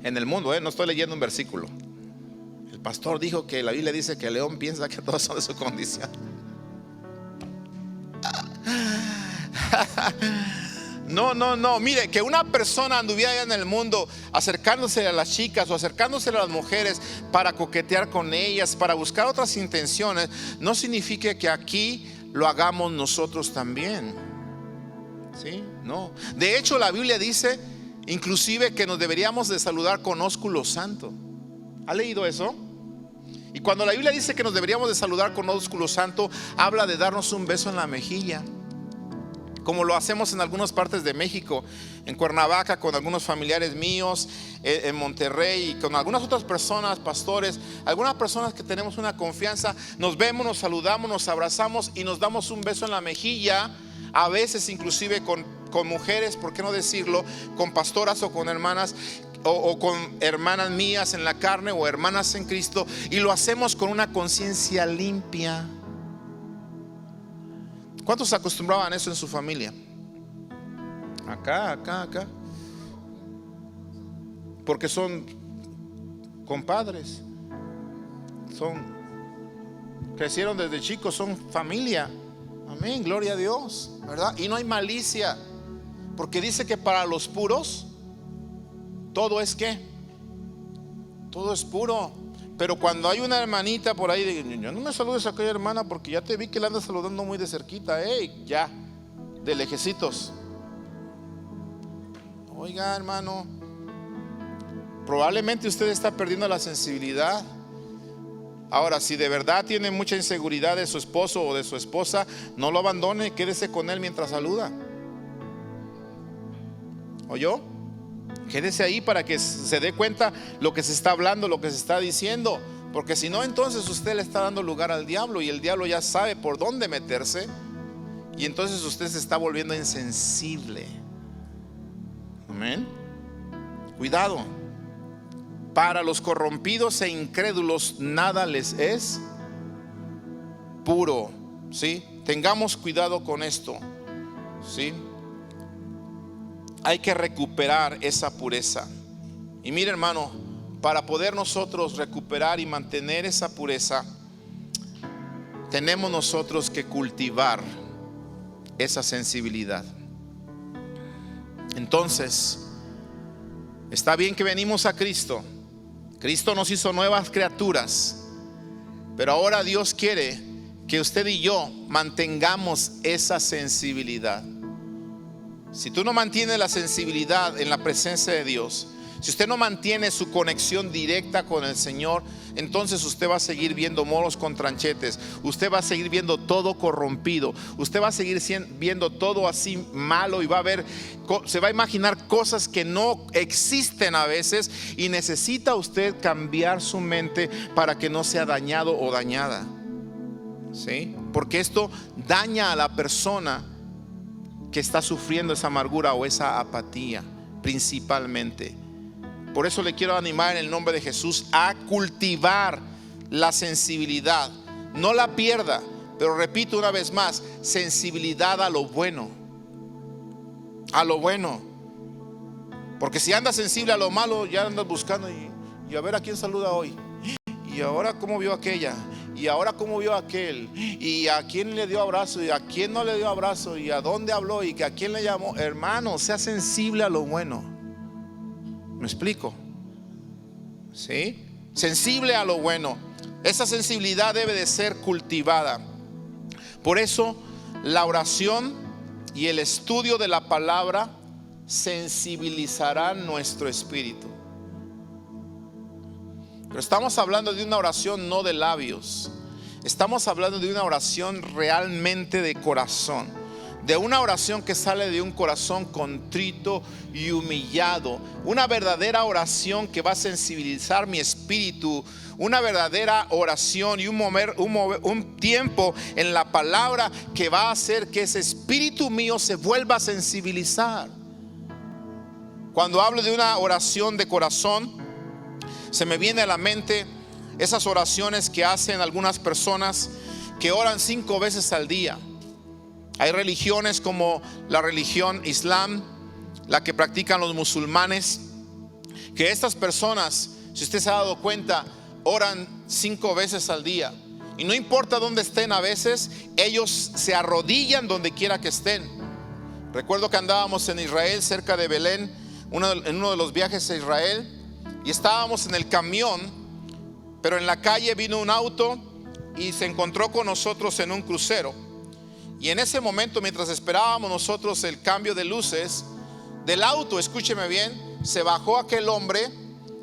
En el mundo, no estoy leyendo un versículo. El pastor dijo que la Biblia dice que el león piensa que todos son de su condición. No, mire, que una persona anduviera allá en el mundo acercándose a las chicas o acercándose a las mujeres para coquetear con ellas, para buscar otras intenciones, no significa que aquí lo hagamos nosotros también. ¿Sí? No. De hecho, la Biblia dice inclusive que nos deberíamos de saludar con ósculo santo. ¿Ha leído eso? Y cuando la Biblia dice que nos deberíamos de saludar con ósculo santo, habla de darnos un beso en la mejilla, como lo hacemos en algunas partes de México, en Cuernavaca con algunos familiares míos, en Monterrey y con algunas otras personas, pastores, algunas personas que tenemos una confianza, nos vemos, nos saludamos, nos abrazamos y nos damos un beso en la mejilla, a veces inclusive con mujeres, ¿por qué no decirlo? Con pastoras o con hermanas o con hermanas mías en la carne o hermanas en Cristo, y lo hacemos con una conciencia limpia. ¿Cuántos acostumbraban eso en su familia? Acá. Porque son compadres, crecieron desde chicos, son familia. Amén, gloria a Dios, ¿verdad? Y no hay malicia, porque dice que para los puros todo es ¿qué? Todo es puro. Pero cuando hay una hermanita por ahí, ya no me saludes a aquella hermana porque ya te vi que la andas saludando muy de cerquita. Ya, de lejecitos. Oiga, hermano, probablemente usted está perdiendo la sensibilidad. Ahora, si de verdad tiene mucha inseguridad de su esposo o de su esposa, no lo abandone, quédese con él mientras saluda. ¿Oyó? Quédese ahí para que se dé cuenta lo que se está hablando, lo que se está diciendo. Porque si no, entonces usted le está dando lugar al diablo, y el diablo ya sabe por dónde meterse, y entonces usted se está volviendo insensible. Amén. Cuidado. Para los corrompidos e incrédulos nada les es puro. ¿Sí? Tengamos cuidado con esto. ¿Sí? Hay que recuperar esa pureza. Y mire, hermano, para poder nosotros recuperar y mantener esa pureza, tenemos nosotros que cultivar esa sensibilidad. Entonces, está bien que venimos a Cristo. Cristo nos hizo nuevas criaturas, pero ahora Dios quiere que usted y yo mantengamos esa sensibilidad. Si tú no mantienes la sensibilidad en la presencia de Dios, si usted no mantiene su conexión directa con el Señor, entonces usted va a seguir viendo moros con tranchetes, usted va a seguir viendo todo corrompido, usted va a seguir viendo todo así malo, y se va a imaginar cosas que no existen a veces, y necesita usted cambiar su mente para que no sea dañado o dañada. ¿Sí? Porque esto daña a la persona que está sufriendo esa amargura o esa apatía principalmente. Por eso le quiero animar en el nombre de Jesús a cultivar la sensibilidad. No la pierda, pero repito una vez más, sensibilidad a lo bueno. A lo bueno. Porque si andas sensible a lo malo, ya andas buscando y a ver a quién saluda hoy. Y ahora cómo vio aquella. Y ahora cómo vio aquel. Y a quién le dio abrazo y a quién no le dio abrazo. Y a dónde habló y a quién le llamó. Hermano, sea sensible a lo bueno. ¿Me explico? ¿Sí? Sensible a lo bueno. Esa sensibilidad debe de ser cultivada. Por eso la oración y el estudio de la palabra sensibilizará nuestro espíritu. Pero estamos hablando de una oración no de labios. Estamos hablando de una oración realmente de corazón. De una oración que sale de un corazón contrito y humillado. Una verdadera oración que va a sensibilizar mi espíritu. Una verdadera oración y un tiempo en la palabra que va a hacer que ese espíritu mío se vuelva a sensibilizar. Cuando hablo de una oración de corazón, se me viene a la mente esas oraciones que hacen algunas personas que oran 5 veces al día. Hay religiones como la religión Islam, la que practican los musulmanes, que estas personas, si usted se ha dado cuenta, oran 5 veces al día. Y no importa dónde estén, a veces ellos se arrodillan donde quiera que estén. Recuerdo que andábamos en Israel, cerca de Belén, en uno de los viajes a Israel, y estábamos en el camión, pero en la calle vino un auto y se encontró con nosotros en un crucero. Y en ese momento, mientras esperábamos nosotros el cambio de luces del auto, escúcheme bien, se bajó aquel hombre,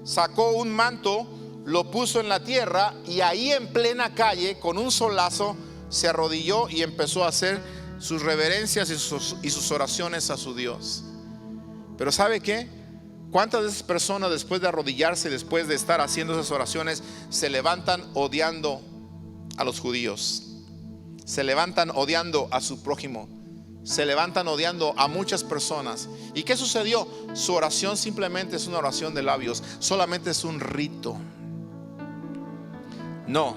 sacó un manto, lo puso en la tierra y ahí en plena calle, con un solazo, se arrodilló y empezó a hacer sus reverencias y sus oraciones a su Dios. Pero ¿sabe qué? ¿Cuántas de esas personas, después de arrodillarse, después de estar haciendo esas oraciones, se levantan odiando a los judíos? Se levantan odiando a su prójimo. Se levantan odiando a muchas personas. ¿Y qué sucedió? Su oración simplemente es una oración de labios. Solamente es un rito. No,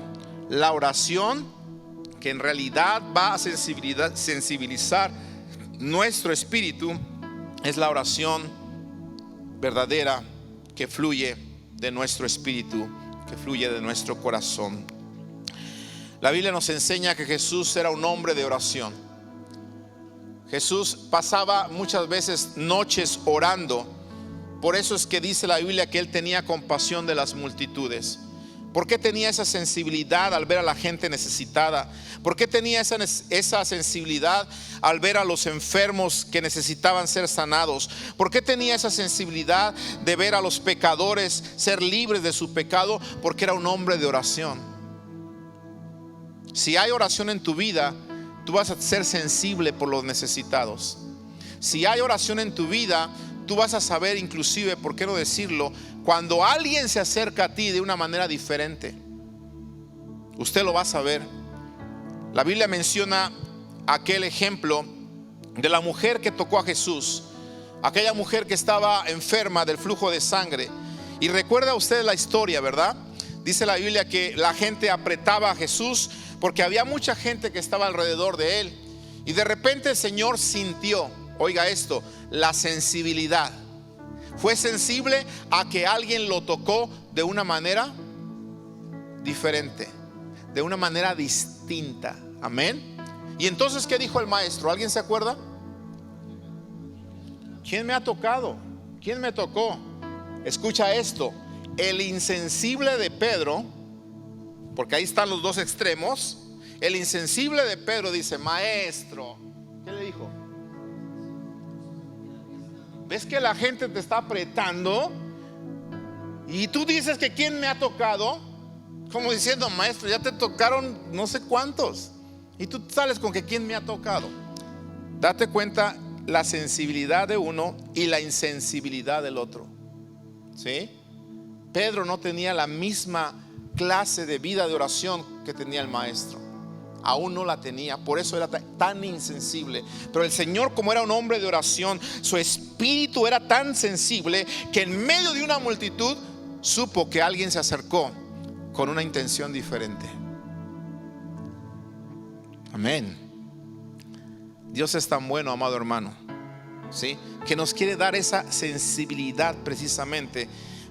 la oración que en realidad va a sensibilizar nuestro espíritu es la oración verdadera que fluye de nuestro espíritu, que fluye de nuestro corazón. La Biblia nos enseña que Jesús era un hombre de oración. Jesús pasaba muchas veces noches orando. Por eso es que dice la Biblia que él tenía compasión de las multitudes. ¿Por qué tenía esa sensibilidad al ver a la gente necesitada? ¿Por qué tenía esa sensibilidad al ver a los enfermos que necesitaban ser sanados? ¿Por qué tenía esa sensibilidad de ver a los pecadores ser libres de su pecado? Porque era un hombre de oración. Si hay oración en tu vida, tú vas a ser sensible por los necesitados. Si hay oración en tu vida, tú vas a saber, inclusive, ¿por qué no decirlo? Cuando alguien se acerca a ti de una manera diferente, usted lo va a saber. La Biblia menciona aquel ejemplo de la mujer que tocó a Jesús, aquella mujer que estaba enferma del flujo de sangre. Y recuerda usted la historia, ¿verdad? Dice la Biblia que la gente apretaba a Jesús porque había mucha gente que estaba alrededor de él. Y de repente el Señor sintió, oiga esto, la sensibilidad. Fue sensible a que alguien lo tocó de una manera diferente, de una manera distinta. Amén. Y entonces, ¿qué dijo el maestro? ¿Alguien se acuerda? ¿Quién me ha tocado? ¿Quién me tocó? Escucha esto. El insensible de Pedro, porque ahí están los dos extremos. El insensible de Pedro dice: maestro, ¿qué le dijo? ¿Ves que la gente te está apretando? Y tú dices que ¿quién me ha tocado? Como diciendo: maestro, ya te tocaron no sé cuántos. Y tú sales con que ¿quién me ha tocado? Date cuenta la sensibilidad de uno y la insensibilidad del otro. ¿Sí? Pedro no tenía la misma clase de vida de oración que tenía el maestro. Aún no la tenía, por eso era tan insensible. Pero el Señor, como era un hombre de oración, su espíritu era tan sensible que en medio de una multitud supo que alguien se acercó con una intención diferente. Amén. Dios es tan bueno, amado hermano, ¿sí? Que nos quiere dar esa sensibilidad precisamente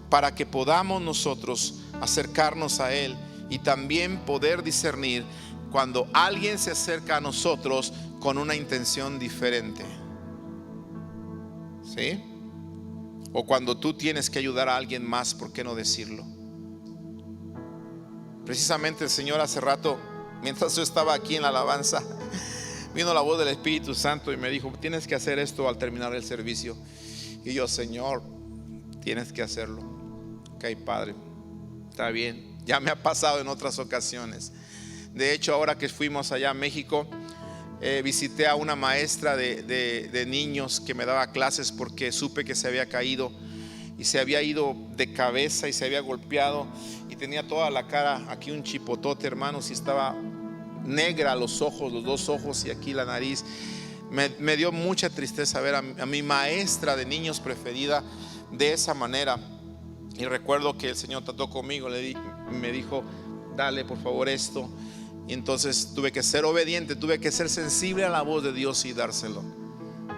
para que podamos nosotros acercarnos a Él y también poder discernir cuando alguien se acerca a nosotros con una intención diferente. ¿Sí? O cuando tú tienes que ayudar a alguien más, ¿por qué no decirlo? Precisamente el Señor hace rato, mientras yo estaba aquí en la alabanza, vino la voz del Espíritu Santo y me dijo: tienes que hacer esto al terminar el servicio. Y yo: Señor, tienes que hacerlo. Ok, Padre, está bien. Ya me ha pasado en otras ocasiones. De hecho, ahora que fuimos allá a México, visité a una maestra de niños que me daba clases, porque supe que se había caído y se había ido de cabeza y se había golpeado y tenía toda la cara aquí un chipotote, hermanos, y estaba negra los ojos, los dos ojos y aquí la nariz. Me dio mucha tristeza ver a mi maestra de niños preferida de esa manera. Y recuerdo que el Señor trató conmigo, me dijo: dale por favor esto. Y entonces tuve que ser obediente, tuve que ser sensible a la voz de Dios y dárselo.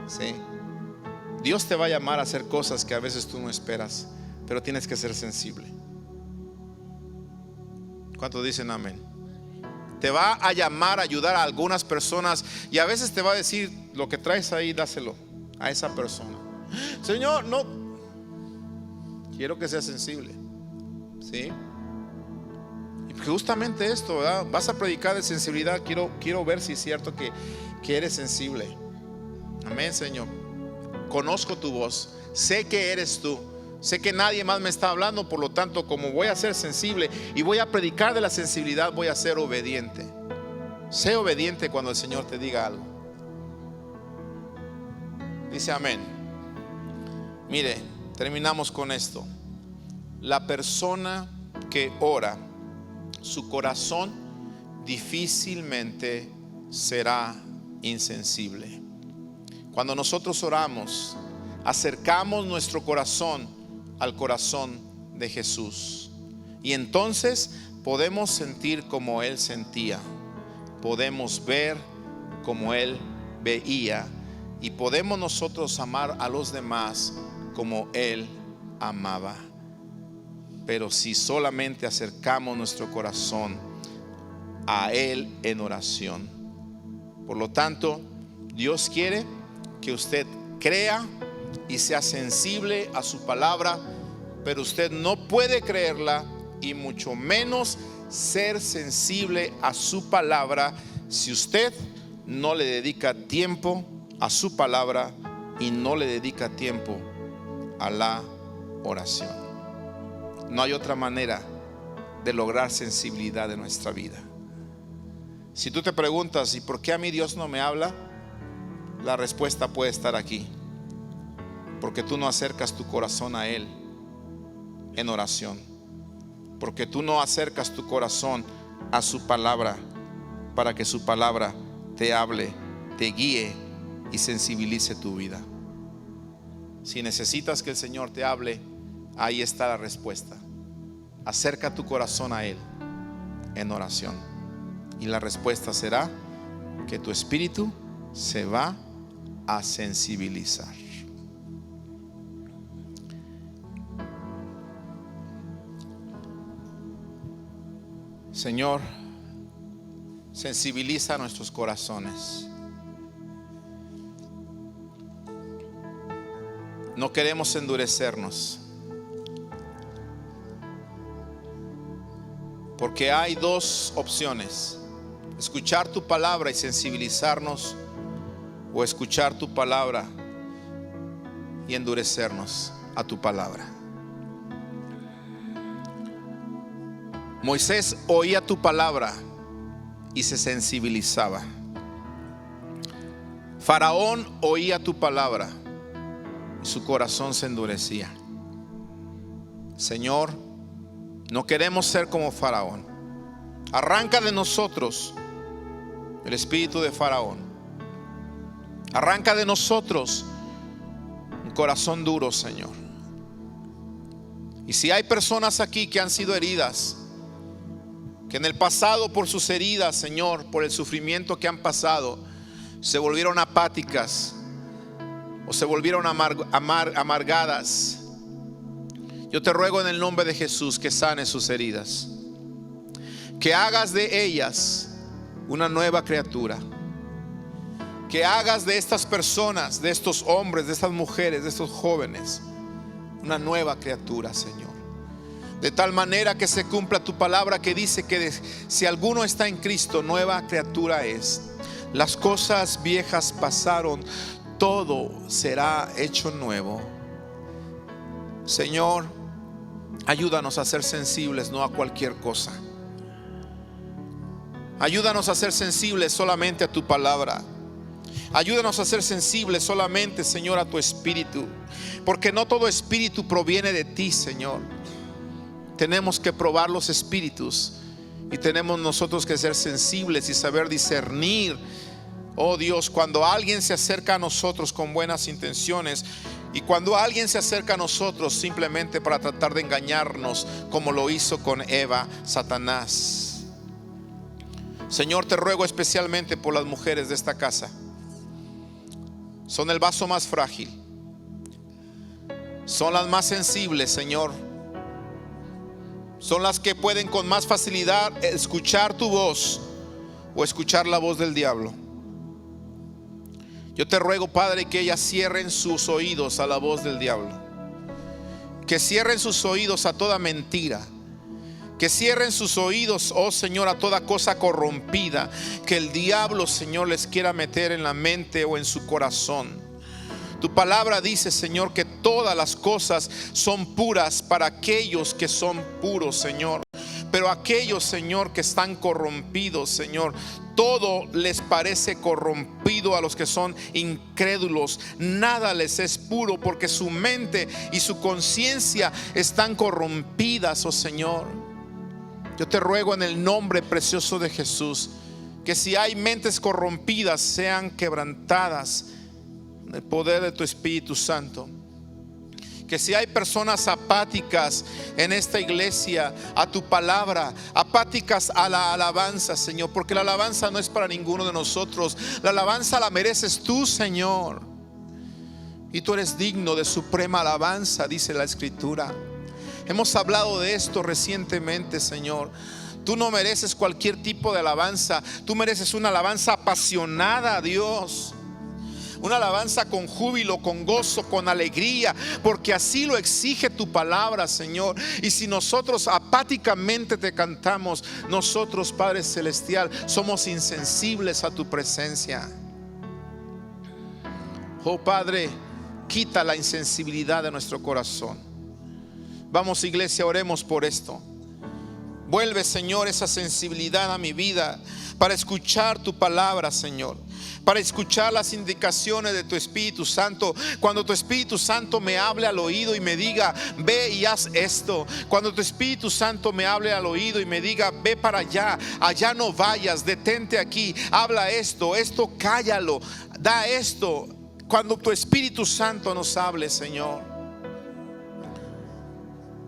¿Sí? Dios te va a llamar a hacer cosas que a veces tú no esperas, pero tienes que ser sensible. ¿Cuántos dicen amén? Te va a llamar a ayudar a algunas personas y a veces te va a decir: lo que traes ahí, dáselo a esa persona. Señor, no, quiero que seas sensible. ¿Sí? Y justamente esto, ¿verdad? Vas a predicar de sensibilidad. Quiero ver si es cierto que eres sensible. Amén, Señor. Conozco tu voz, sé que eres tú, sé que nadie más me está hablando. Por lo tanto, como voy a ser sensible y voy a predicar de la sensibilidad, voy a ser obediente. Sé obediente cuando el Señor te diga algo. Dice amén. Mire, terminamos con esto. La persona que ora, su corazón difícilmente será insensible. Cuando nosotros oramos, acercamos nuestro corazón al corazón de Jesús, y entonces podemos sentir como Él sentía, podemos ver como Él veía, y podemos nosotros amar a los demás como Él amaba. Pero si solamente acercamos nuestro corazón a Él en oración. Por lo tanto, Dios quiere que usted crea y sea sensible a su palabra, pero usted no puede creerla y mucho menos ser sensible a su palabra si usted no le dedica tiempo a su palabra y no le dedica tiempo a la oración. No hay otra manera de lograr sensibilidad en nuestra vida. Si tú te preguntas: ¿y por qué a mí Dios no me habla? La respuesta puede estar aquí: porque tú no acercas tu corazón a Él en oración, porque tú no acercas tu corazón a su palabra para que su palabra te hable, te guíe y sensibilice tu vida. Si necesitas que el Señor te hable, ahí está la respuesta. Acerca tu corazón a Él en oración, y la respuesta será que tu espíritu se va a sensibilizar. Señor, sensibiliza nuestros corazones. No queremos endurecernos, porque hay dos opciones: escuchar tu palabra y sensibilizarnos, o escuchar tu palabra y endurecernos a tu palabra. Moisés oía tu palabra y se sensibilizaba. Faraón oía tu palabra y su corazón se endurecía. Señor, no queremos ser como Faraón. Arranca de nosotros el espíritu de Faraón. Arranca de nosotros un corazón duro, Señor. Y si hay personas aquí que han sido heridas, que en el pasado por sus heridas, Señor, por el sufrimiento que han pasado, se volvieron apáticas o se volvieron amargadas, yo te ruego en el nombre de Jesús que sanes sus heridas, que hagas de ellas una nueva criatura, que hagas de estas personas, de estos hombres, de estas mujeres, de estos jóvenes, una nueva criatura, Señor. De tal manera que se cumpla tu palabra que dice que si alguno está en Cristo, nueva criatura es. Las cosas viejas pasaron, todo será hecho nuevo. Señor, ayúdanos a ser sensibles, no a cualquier cosa. Ayúdanos a ser sensibles solamente a tu palabra. Ayúdanos a ser sensibles solamente, Señor, a tu espíritu, porque no todo espíritu proviene de ti, Señor. Tenemos que probar los espíritus y tenemos nosotros que ser sensibles y saber discernir, oh Dios, cuando alguien se acerca a nosotros con buenas intenciones y cuando alguien se acerca a nosotros simplemente para tratar de engañarnos, como lo hizo con Eva, Satanás. Señor, te ruego especialmente por las mujeres de esta casa. Son el vaso más frágil, son las más sensibles, Señor. Son las que pueden con más facilidad escuchar tu voz o escuchar la voz del diablo. Yo te ruego, Padre, que ellas cierren sus oídos a la voz del diablo, que cierren sus oídos a toda mentira, que cierren sus oídos, oh Señor, a toda cosa corrompida que el diablo, Señor, les quiera meter en la mente o en su corazón. Tu palabra dice, Señor, que todas las cosas son puras para aquellos que son puros, Señor. Pero aquellos, Señor, que están corrompidos, Señor, todo les parece corrompido a los que son incrédulos. Nada les es puro porque su mente y su conciencia están corrompidas, oh Señor. Yo te ruego en el nombre precioso de Jesús que si hay mentes corrompidas sean quebrantadas en el poder de tu Espíritu Santo. Que si hay personas apáticas en esta iglesia a tu palabra, apáticas a la alabanza, Señor, porque la alabanza no es para ninguno de nosotros. La alabanza la mereces tú, Señor, y tú eres digno de suprema alabanza, dice la Escritura. Hemos hablado de esto recientemente, Señor. Tú no mereces cualquier tipo de alabanza. Tú mereces una alabanza apasionada a Dios, una alabanza con júbilo, con gozo, con alegría, porque así lo exige tu palabra, Señor. Y si nosotros apáticamente te cantamos, nosotros, Padre Celestial, somos insensibles a tu presencia. Oh Padre, quita la insensibilidad de nuestro corazón. Vamos, iglesia, oremos por esto. Vuelve, Señor, esa sensibilidad a mi vida para escuchar tu palabra, Señor, para escuchar las indicaciones de tu Espíritu Santo. Cuando tu Espíritu Santo me hable al oído y me diga, ve y haz esto. Cuando tu Espíritu Santo me hable al oído y me diga, ve para allá, allá no vayas, detente aquí, habla esto, esto cállalo, da esto. Cuando tu Espíritu Santo nos hable, Señor.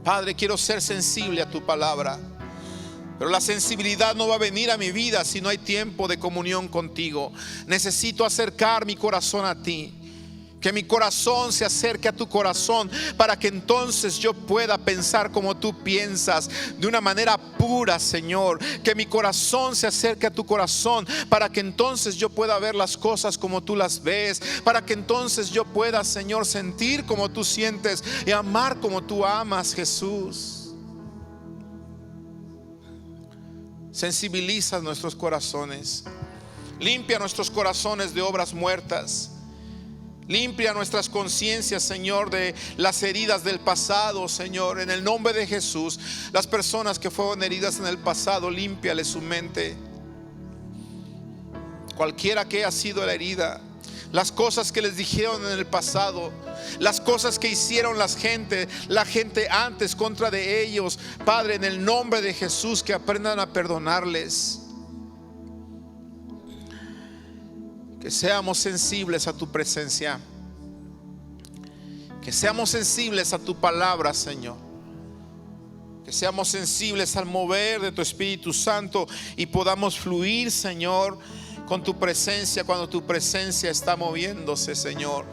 Padre, quiero ser sensible a tu palabra, pero la sensibilidad no va a venir a mi vida si no hay tiempo de comunión contigo. Necesito acercar mi corazón a ti, que mi corazón se acerque a tu corazón, para que entonces yo pueda pensar como tú piensas, de una manera pura, Señor. Que mi corazón se acerque a tu corazón, para que entonces yo pueda ver las cosas como tú las ves, para que entonces yo pueda, Señor, sentir como tú sientes y amar como tú amas, Jesús. Sensibiliza nuestros corazones, limpia nuestros corazones de obras muertas. Limpia nuestras conciencias, Señor, de las heridas del pasado, Señor, en el nombre de Jesús. Las personas que fueron heridas en el pasado, límpiale su mente, cualquiera que haya sido la herida. Las cosas que les dijeron en el pasado, las cosas que hicieron la gente antes contra de ellos, Padre, en el nombre de Jesús, que aprendan a perdonarles. Que seamos sensibles a tu presencia, que seamos sensibles a tu palabra, Señor, que seamos sensibles al mover de tu Espíritu Santo y podamos fluir, Señor, con tu presencia cuando tu presencia está moviéndose, Señor.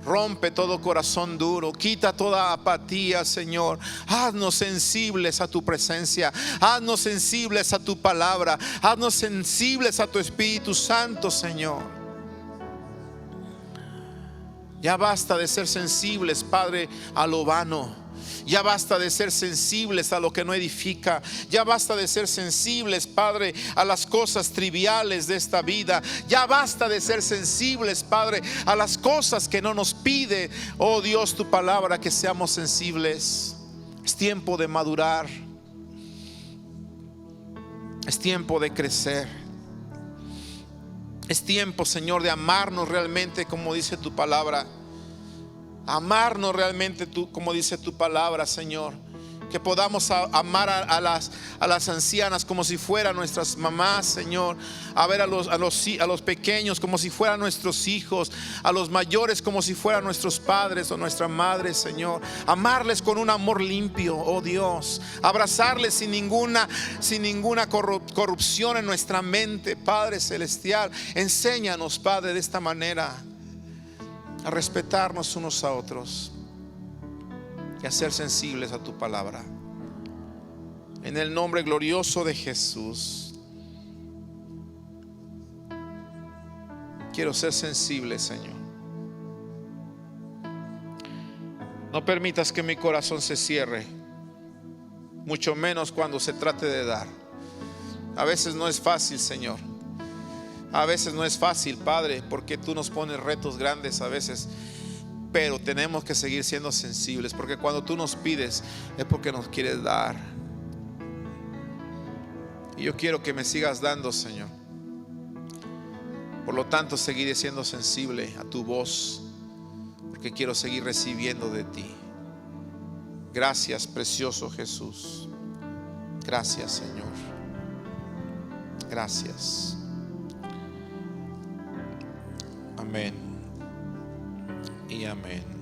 Rompe todo corazón duro, quita toda apatía, Señor. Haznos sensibles a tu presencia, haznos sensibles a tu palabra, haznos sensibles a tu Espíritu Santo, Señor. Ya basta de ser sensibles, Padre, a lo vano. Ya basta de ser sensibles a lo que no edifica. Ya basta de ser sensibles, Padre, a las cosas triviales de esta vida. Ya basta de ser sensibles, Padre, a las cosas que no nos pide, oh Dios, tu palabra, que seamos sensibles. Es tiempo de madurar. Es tiempo de crecer. Es tiempo, Señor, de amarnos realmente como dice tu palabra. Amarnos realmente como dice tu palabra, Señor. Que podamos amar a las ancianas como si fueran nuestras mamás, Señor. A ver a los pequeños como si fueran nuestros hijos. A los mayores como si fueran nuestros padres o nuestras madres, Señor. Amarles con un amor limpio, oh Dios. Abrazarles sin ninguna corrupción en nuestra mente, Padre celestial. Enséñanos, Padre, de esta manera a respetarnos unos a otros y a ser sensibles a tu palabra. En el nombre glorioso de Jesús, quiero ser sensible, Señor. No permitas que mi corazón se cierre, mucho menos cuando se trate de dar. A veces no es fácil, Señor. A veces no es fácil, Padre, porque tú nos pones retos grandes a veces. Pero tenemos que seguir siendo sensibles, porque cuando tú nos pides es porque nos quieres dar. Y yo quiero que me sigas dando, Señor. Por lo tanto, seguiré siendo sensible a tu voz, porque quiero seguir recibiendo de ti. Gracias, precioso Jesús. Gracias, Señor. Gracias. Amén y amén.